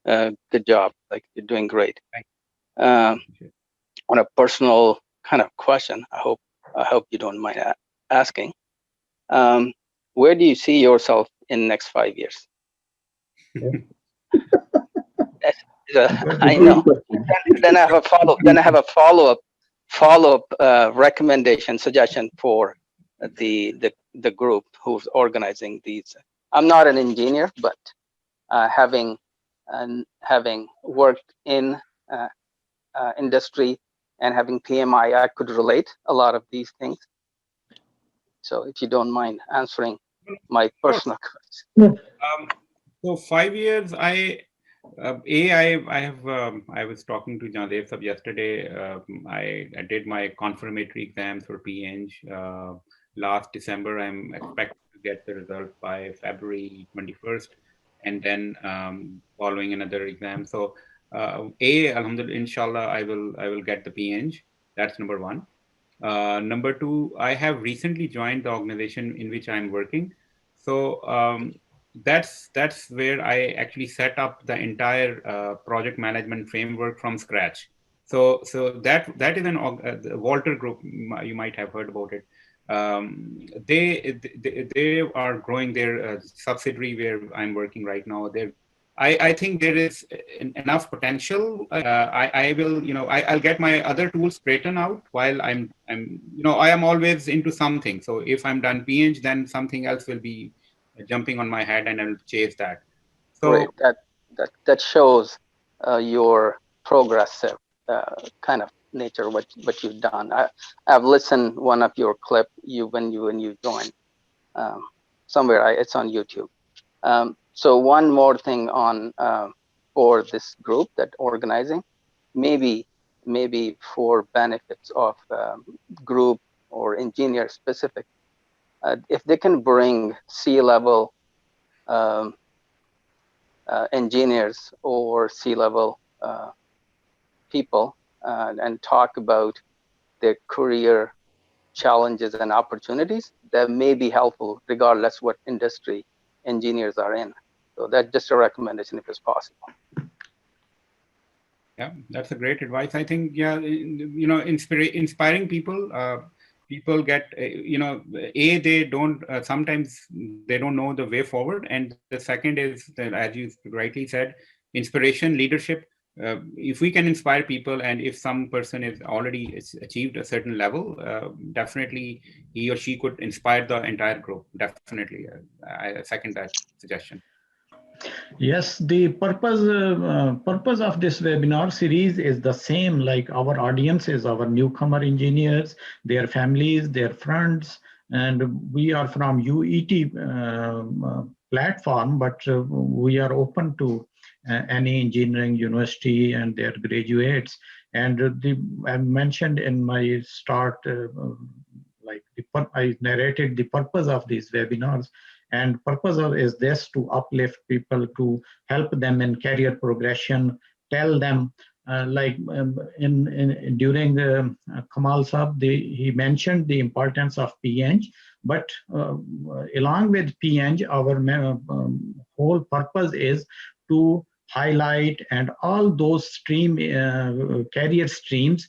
Good job. Like, you're doing great. On a personal kind of question, I hope you don't mind asking. Where do you see yourself in the next 5 years? I know. Then I have a follow-up recommendation, suggestion for the group who's organizing these. I'm not an engineer, but having worked in industry and having PMI, I could relate a lot of these things. So if you don't mind answering my personal question. So 5 years, I was talking to Jandev Sab yesterday. I did my confirmatory exams for PEng last December. I'm expected to get the result by February 21st, and then following another exam. So Alhamdulillah, inshallah, I will get the PEng. That's number one. Number two, I have recently joined the organization in which I'm working. So that's where I actually set up the entire project management framework from scratch. So that is the Walter Group. You might have heard about it. They are growing their subsidiary where I'm working right now. I think there is enough potential. I will, I'll get my other tools straightened out while I am always into something. So if I'm done PNG, then something else will be jumping on my head and I'll chase that. So great. That shows your progressive kind of nature, what you've done. I've listened one of your clip when you joined somewhere. It's on YouTube. So one more thing on for this group that organizing, maybe for benefits of group or engineer specific, if they can bring C-level engineers or C-level people and talk about their career challenges and opportunities, that may be helpful regardless what industry engineers are in. So that's just a recommendation if it's possible. Yeah, that's a great advice. I think, yeah, inspiring people. People get, they don't, sometimes they don't know the way forward. And the second is, that, as you rightly said, inspiration, leadership. If we can inspire people, and if some person is already achieved a certain level, definitely he or she could inspire the entire group. Definitely. I second that suggestion. Yes, the purpose of this webinar series is the same. Like our audience is our newcomer engineers, their families, their friends, and we are from UET platform, but we are open to any engineering university and their graduates. And I mentioned in my start, I narrated the purpose of these webinars. And purpose is this: to uplift people, to help them in career progression, tell them during Kamal Saab, he mentioned the importance of PNG, but along with PNG, our whole purpose is to highlight and all those career streams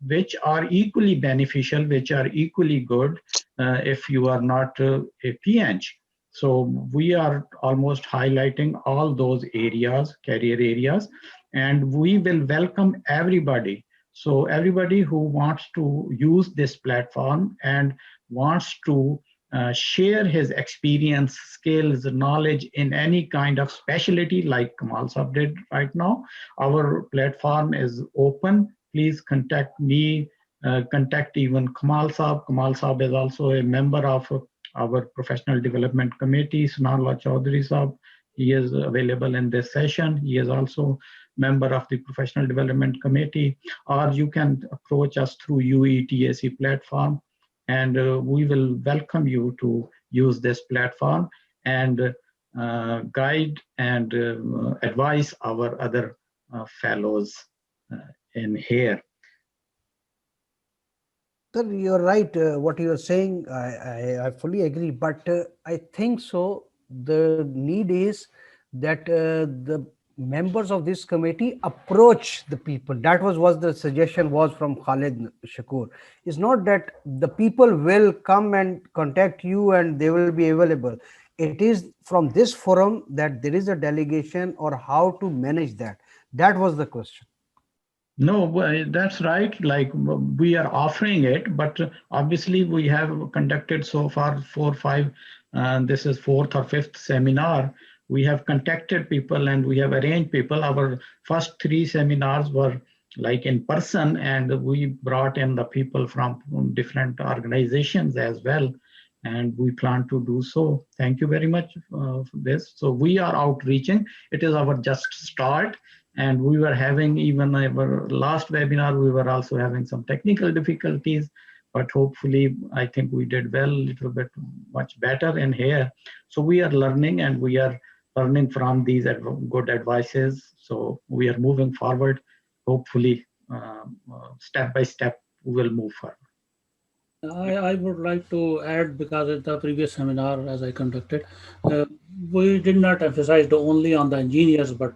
which are equally beneficial, which are equally good if you are not a PNG. So we are almost highlighting all those areas, career areas, and we will welcome everybody. So everybody who wants to use this platform and wants to share his experience, skills, knowledge in any kind of specialty like Kamal Saab did right now, our platform is open. Please contact me, contact even Kamal Saab. Kamal Saab is also a member of our professional development committee. Sunarla Chaudhary Saab, he is available in this session. He is also member of the professional development committee. Or you can approach us through UETAC platform, and we will welcome you to use this platform and guide and advise our other fellows in here. Sir, you're right. What you're saying, I fully agree. But I think so. The need is that the members of this committee approach the people. That was what the suggestion was from Khalid Shakur. It's not that the people will come and contact you and they will be available. It is from this forum that there is a delegation or how to manage that. That was the question. No, that's right. Like we are offering it, but obviously we have conducted so far 4 or 5, this is 4th or 5th seminar. We have contacted people and we have arranged people. Our first 3 seminars were like in person, and we brought in the people from different organizations as well. And we plan to do so. Thank you very much for this. So we are outreaching. It is our just start. And we were having, even our last webinar, we were also having some technical difficulties, but hopefully I think we did well, a little bit much better in here. So we are learning, and we are learning from these good advices. So we are moving forward. Hopefully, step by step, we will move forward. I would like to add, because at the previous seminar as I conducted, we did not emphasize only on the engineers, but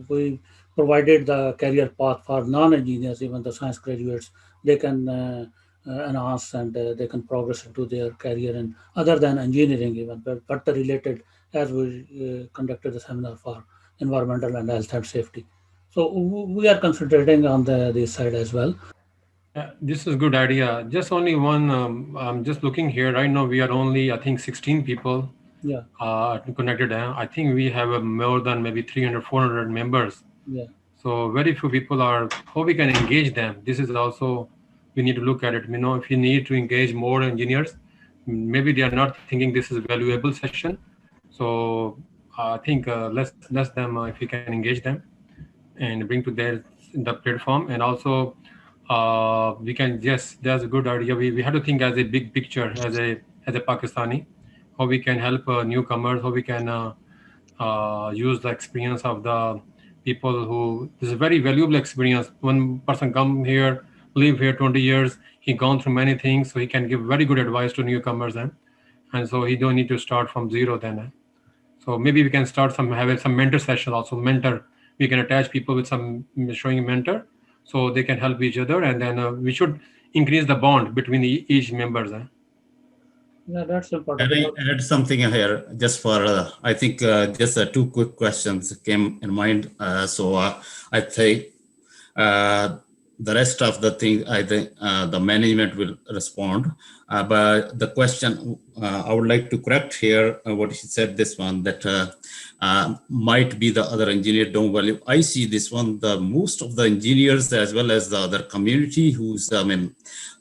we provided the career path for non-engineers, even the science graduates. They can enhance and they can progress into their career and other than engineering even, but the related, as we conducted the seminar for environmental and health and safety. So we are concentrating on this side as well. This is a good idea. Just only one, I'm just looking here. Right now, we are only, I think, 16 people Yeah, connected. I think we have more than maybe 300, 400 members. yeah. So very few people are, how we can engage them. This is also, we need to look at it. You know, if you need to engage more engineers, maybe they are not thinking this is a valuable session. So I think let's them, if you can engage them and bring to their the platform. And also we can, yes, that's a good idea. We have to think as a big picture, as a Pakistani, how we can help newcomers, how we can use the experience of the people who, this is a very valuable experience. One person come here, live here 20 years, he gone through many things, so he can give very good advice to newcomers, and so he don't need to start from zero then. So maybe we can start have some mentor session also. Mentor, we can attach people with some showing a mentor, so they can help each other, and then we should increase the bond between each members. Yeah, that's important. Can I add something here just for, I think just two quick questions came in mind. I think the rest of the thing, I think the management will respond. But the question I would like to correct here, what he said, this one, that might be the other engineer don't value. I see this one, the most of the engineers as well as the other community who's,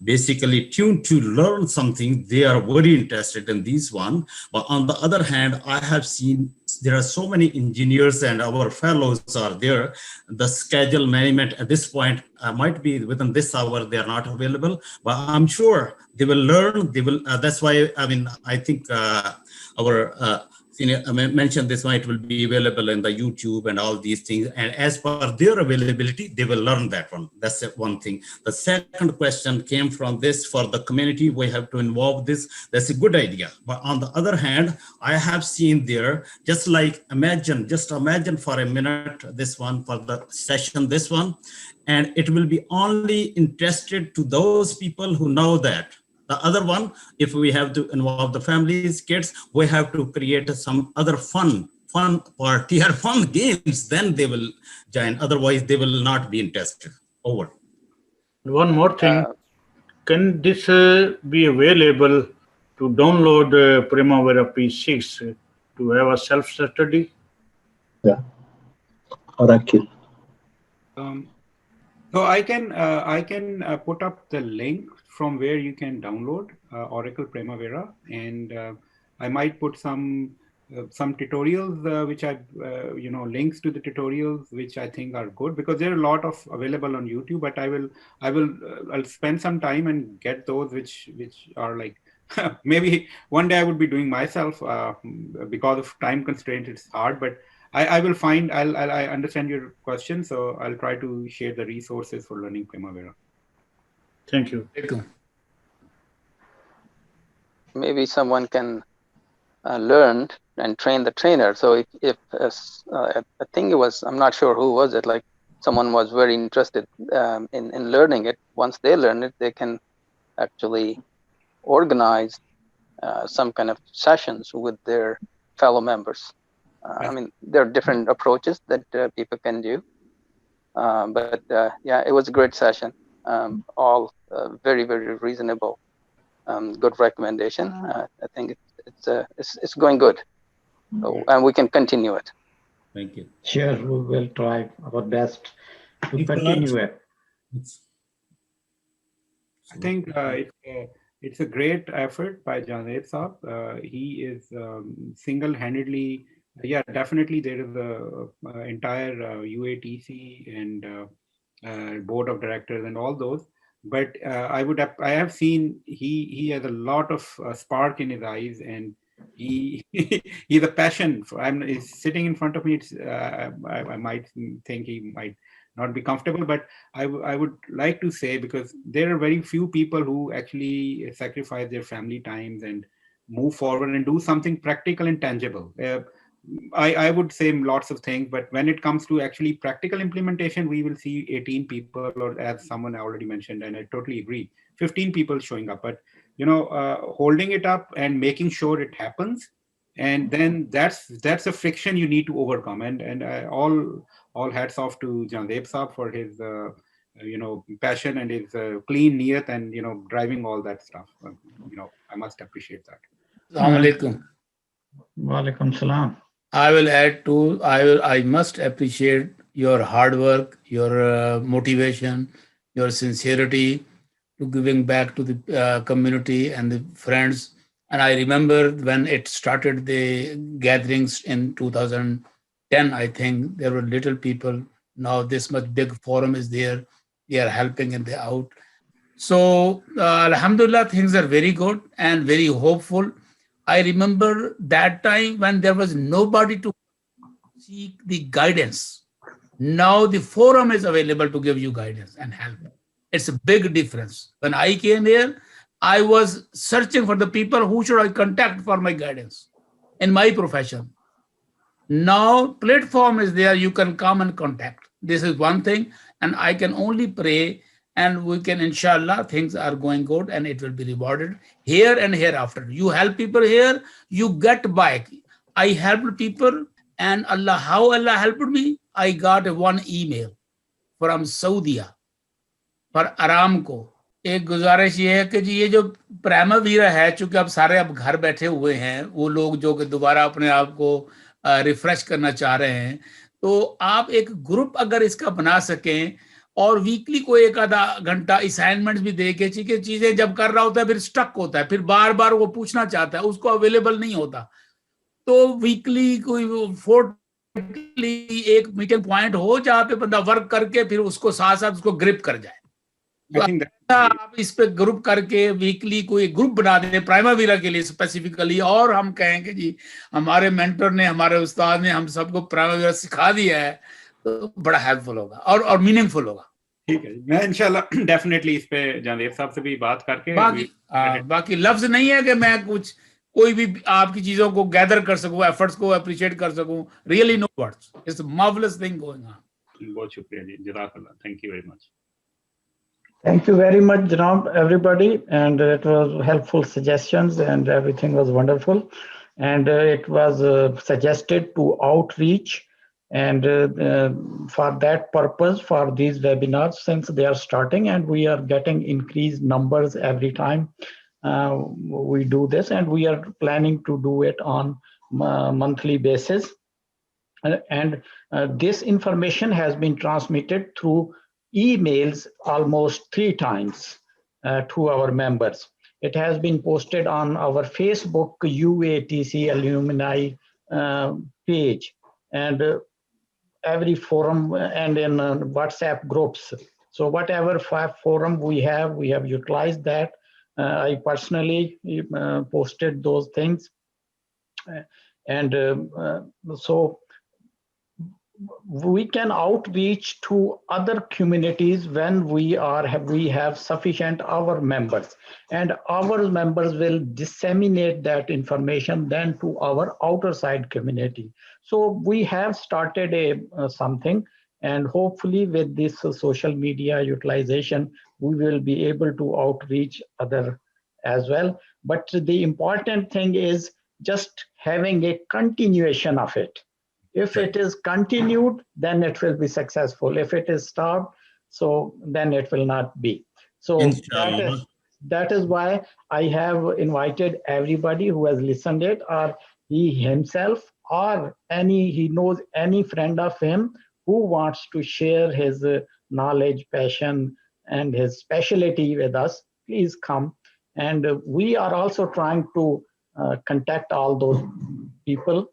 basically tuned to learn something, they are very interested in this one. But on the other hand, I have seen there are so many engineers and our fellows are there. The schedule management at this point might be within this hour, they are not available, but I'm sure they will learn. They will, that's why, I think our senior mentioned this one, it will be available in the YouTube and all these things. And as per their availability, they will learn that one. That's one thing. The second question came from this, for the community, we have to involve this. That's a good idea. But on the other hand, I have seen there, just imagine for a minute, this one for the session, this one, and it will be only interested to those people who know that. The other one, if we have to involve the families, kids, we have to create some other fun party or fun games, then they will join. Otherwise, they will not be interested. Over. One more thing, can this be available to download Primavera P6 to have a self-study? Yeah. Oracle. So I can put up the link from where you can download Oracle Primavera, and I might put some tutorials which I links to the tutorials which I think are good, because there are a lot of available on YouTube. But I'll spend some time and get those which are like maybe one day I would be doing myself because of time constraint. It's hard, but I will find. I understand your question, so I'll try to share the resources for learning Primavera. Thank you. Maybe someone can learn and train the trainer. So if I think it was, I'm not sure who was it, like someone was very interested in learning it. Once they learn it, they can actually organize some kind of sessions with their fellow members. I mean, there are different approaches that people can do. But yeah, it was a great session. All very, very reasonable, good recommendation. I think it's going good, so, and we can continue it. Thank you. Sure, we will try our best to continue it. I think it's a great effort by Jandeep Saab. He is single-handedly. Yeah, definitely there is a entire UATC and board of directors and all those. But I have seen he has a lot of spark in his eyes, and he's a passion. He's sitting in front of me. I might think he might not be comfortable, but I would like to say, because there are very few people who actually sacrifice their family times and move forward and do something practical and tangible. I would say lots of things, but when it comes to actually practical implementation, we will see 18 people, or as someone already mentioned, and I totally agree, 15 people showing up. But holding it up and making sure it happens, and then that's a friction you need to overcome. And all hats off to Jandeep Saab for his passion and his clean niyat and driving all that stuff. I must appreciate that. Assalamu alaikum. Walaikum salam. I will add to, I must appreciate your hard work, your motivation, your sincerity to giving back to the community and the friends. And I remember when it started the gatherings in 2010, I think there were little people. Now this much big forum is there. They are helping and they're out. So Alhamdulillah, things are very good and very hopeful. I remember that time when there was nobody to seek the guidance. Now the forum is available to give you guidance and help. It's a big difference. When I came here, I was searching for the people who should I contact for my guidance in my profession. Now platform is there, you can come and contact. This is one thing, and I can only pray, and we can, inshallah, things are going good and it will be rewarded here and hereafter. You help people here, you get back. I helped people, and how Allah helped me, I got one email from Saudi for Aramco. एक गुजारिश ये है कि जी ये जो प्राइमावीरा है, चूंकि अब सारे अब घर बैठे हुए हैं, वो लोग जो कि दोबारा अपने आप को रिफ्रेश करना चाह रहे हैं, तो आप एक ग्रुप अगर इसका बना सकें और वीकली को एक आधा घंटा असाइनमेंट्स भी दे के चीजें जब कर रहा होता है फिर स्टक होता है, फिर बार बार वो पूछना चाहता है, उसको अवेलेबल नहीं होता, तो वीकली कोई फोर्टली एक मीटिंग पॉइंट हो जहाँ पे बंदा वर्क करके फिर उसको साथ साथ उसको ग्रिप कर जाए. आप इस पे ग्रुप करके वीकली कोई ग्रुप बना दें प्राइमावीरा के लिए स्पेसिफिकली, और हम कहेंगे जी हमारे मेंटर ने, हमारे उस्ताद ने हम सबको प्राइमावीरा सिखा दिया है, तो बड़ा हेल्पफुल होगा और मीनिंगफुल होगा. ठीक है, मैं इंशाल्लाह डेफिनेटली इस पे जानदेव साहब से भी बात करके बाकी लफ्ज नहीं है कि मैं कुछ कोई भी आपकी चीजों को गैदर कर सकूं, एफर्ट्स को अप्रिशिएट कर सकूं. Really no words, it's a marvellous thing going on. बहुत शुक्रिया जी, जज़ाकल्लाह, thank you very much. Thank you very much, Janab, everybody. And it was helpful suggestions and everything was wonderful. And it was suggested to outreach. And for that purpose, for these webinars, since they are starting and we are getting increased numbers every time we do this, and we are planning to do it on monthly basis. And this information has been transmitted through emails almost 3 times to our members. It has been posted on our Facebook UATC Alumni page, and every forum, and in WhatsApp groups. So whatever forum we have utilized that. I personally posted those things. And so we can outreach to other communities when we have sufficient our members, and our members will disseminate that information then to our outer side community. So we have started something, and hopefully with this social media utilization, we will be able to outreach other as well. But the important thing is just having a continuation of it. If it is continued, then it will be successful. If it is stopped, so then it will not be. So that is why I have invited everybody who has listened it, or he himself, or he knows any friend of him who wants to share his knowledge, passion, and his specialty with us. Please come. And we are also trying to contact all those people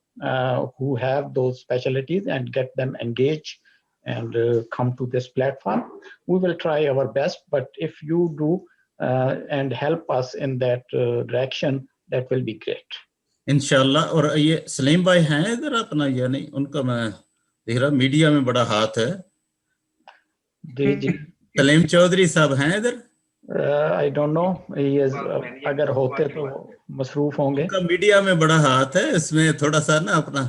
who have those specialties and get them engaged and come to this platform. We will try our best, but if you do and help us in that direction, that will be great. इंशाल्लाह. और ये सलीम भाई हैं इधर अपना, या नहीं? उनका मैं देख रहा मीडिया में बड़ा हाथ है. सलीम चौधरी साहब हैं इधर? I don't know. He is, अगर होते तो मसरूफ होंगे. उनका मीडिया में बड़ा हाथ है, इसमें थोड़ा सा ना अपना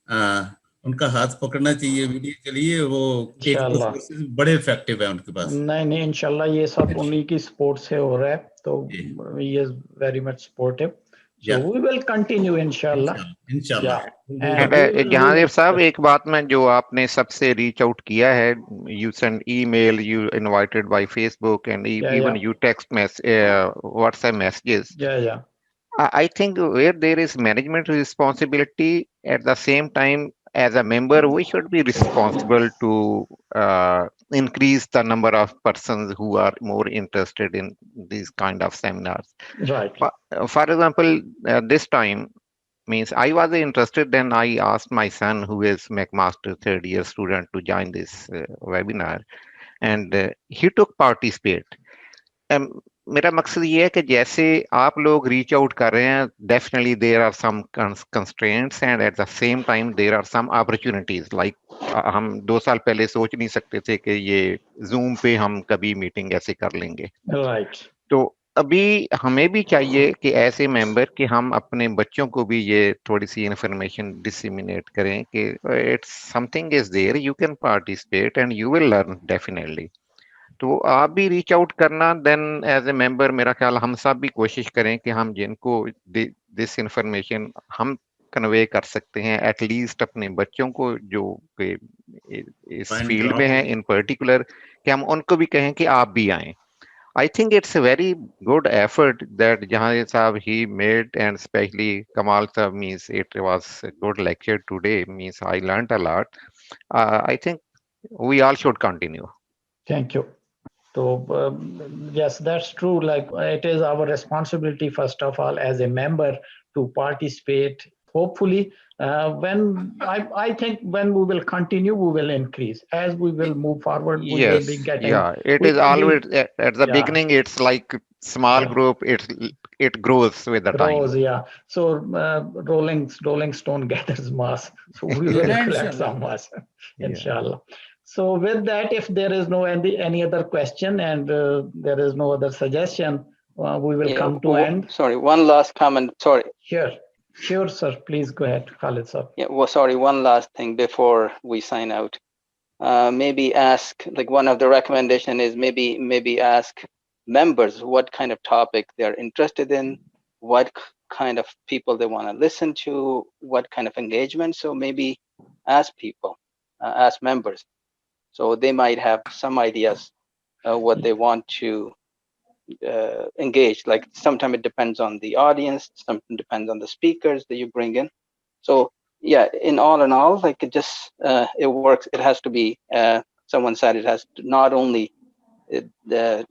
उनका हाथ पकड़ना चाहिए, वीडियो चलिए, वो एक दो इंशाल्लाह। सोर्सेज बड़े इफेक्टिव है उनके पास। नहीं इंशाल्लाह ये सब उन्हीं की सपोर्ट से हो रहा है, तो he is very much supportive, so we will continue inshallah. इंशाल्लाह। And जहांगीर साहब, एक बात में जो आपने सबसे रीच आउट किया है, you send email, you invited bye Facebook and even you text WhatsApp messages. yeah. I think where there is management responsibility, at the same time, as a member, we should be responsible to increase the number of persons who are more interested in these kind of seminars. Right. For example, this time, means I was interested, then I asked my son, who is McMaster third year student, to join this webinar, and he took participate. मेरा मकसद ये है कि जैसे आप लोग reach out कर रहे हैं, definitely there are some constraints and at the same time there are some opportunities. Like हम 2 साल पहले सोच नहीं सकते थे कि ये जूम पे हम कभी मीटिंग ऐसे कर लेंगे. राइट. तो अभी हमें भी चाहिए कि ऐसे मेंबर कि हम अपने बच्चों को भी ये थोड़ी सी इंफॉर्मेशन डिसमिनेट करें कि it's something is there, you can participate and you will learn definitely. तो आप भी रीच आउट करना, देन एज ए मेंबर मेरा ख्याल हम सब भी कोशिश करें कि हम जिनको दिस इंफॉर्मेशन हम कन्वे कर सकते हैं, एटलीस्ट अपने बच्चों को जो इस फील्ड में हैं इन पर्टिकुलर, कि हम उनको भी कहें कि आप भी आएं. I think it's a very good effort that Jahangir Saab he made, and especially Kamal Saab, means it was a good lecture today, means I learned a lot. I think we all should continue. Thank you. So yes, that's true. Like, it is our responsibility, first of all, as a member, to participate. Hopefully, when I think when we will continue, we will increase. As we will move forward, we will be getting. Yeah, it is always at the beginning. It's like small group. It grows with the time. Yeah. So rolling stone gathers mass. So we will collect some mass, inshallah. So with that, if there is no any other question and there is no other suggestion, we will come to end. Sorry, one last comment. Sorry. Sure, sir. Please go ahead, Khalid sir. Yeah. Well, sorry. One last thing before we sign out. Maybe ask, like, one of the recommendation is maybe ask members what kind of topic they're interested in, what kind of people they want to listen to, what kind of engagement. So maybe ask people, ask members. So they might have some ideas what they want to engage. Like, sometimes it depends on the audience, sometimes depends on the speakers that you bring in. So yeah, in all, like, it just it works. It has to be someone said it has to not only the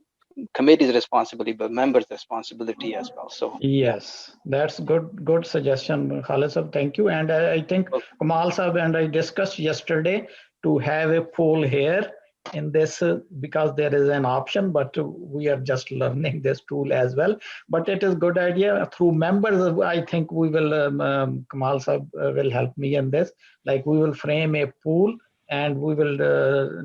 committee's responsibility but members' responsibility as well. So yes, that's good suggestion, Khalid sir. Thank you. And I think Kamal sir and I discussed yesterday to have a poll here in this because there is an option, but we are just learning this tool as well. But it is good idea through members. I think we will Kamal sir will help me in this. Like, we will frame a pool and we will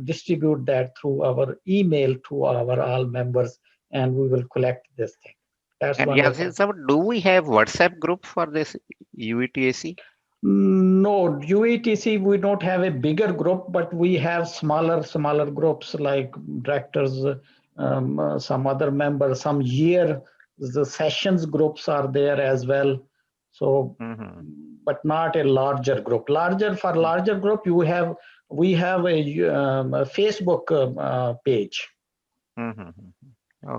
distribute that through our email to our all members, and we will collect this thing. That's and wonderful. Yes, do we have WhatsApp group for this UETAC? No, UETC, we don't have a bigger group, but we have smaller groups like directors, some other members, some year, the sessions groups are there as well. So, but not a larger group. For larger group, we have a Facebook page. Okay.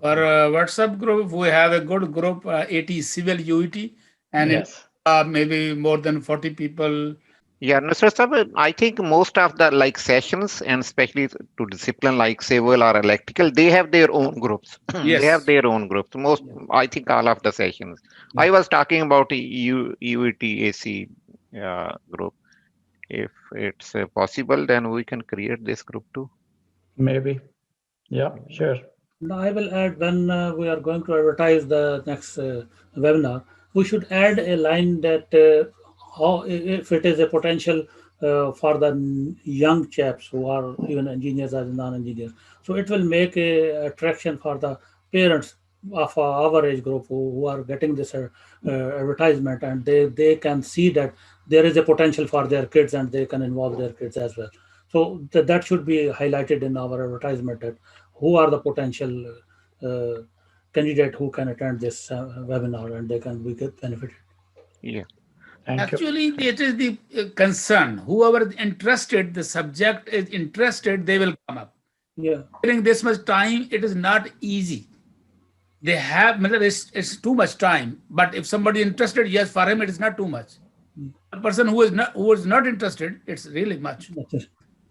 For WhatsApp group, we have a good group, 80 civil UET, and yes. Maybe more than 40 people. Yeah, Nusrat Sahab, I think most of the like sessions, and especially to discipline like civil or electrical, they have their own groups. Yes. They have their own groups. I think all of the sessions. Yes. I was talking about UETAC group. If it's possible, then we can create this group too. Maybe. Yeah, sure. Now, I will add, when we are going to advertise the next webinar, we should add a line that how, if it is a potential for the young chaps who are even engineers as non-engineers, so it will make a attraction for the parents of our age group who are getting this advertisement, and they can see that there is a potential for their kids and they can involve their kids as well. So that should be highlighted in our advertisement, that who are the potential candidate who can attend this webinar and they can get benefited. Yeah. Actually, it is the concern. Whoever interested, the subject is interested, they will come up. Yeah. During this much time, it is not easy. They have, it's too much time. But if somebody interested, yes, for him it is not too much. A person who is not interested, it's really much.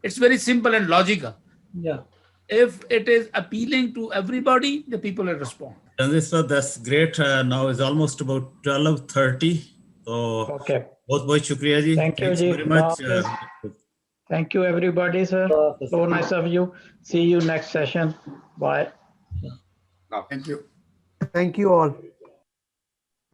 It's very simple and logical. Yeah. If it is appealing to everybody, the people will respond. That's great. Now it's almost about 12:30. So, okay. बहुत शुक्रिया जी. Thank you, Thanks ji. very much. Thank you, everybody, sir. So nice of you. See you next session. Bye. Thank you. Thank you all.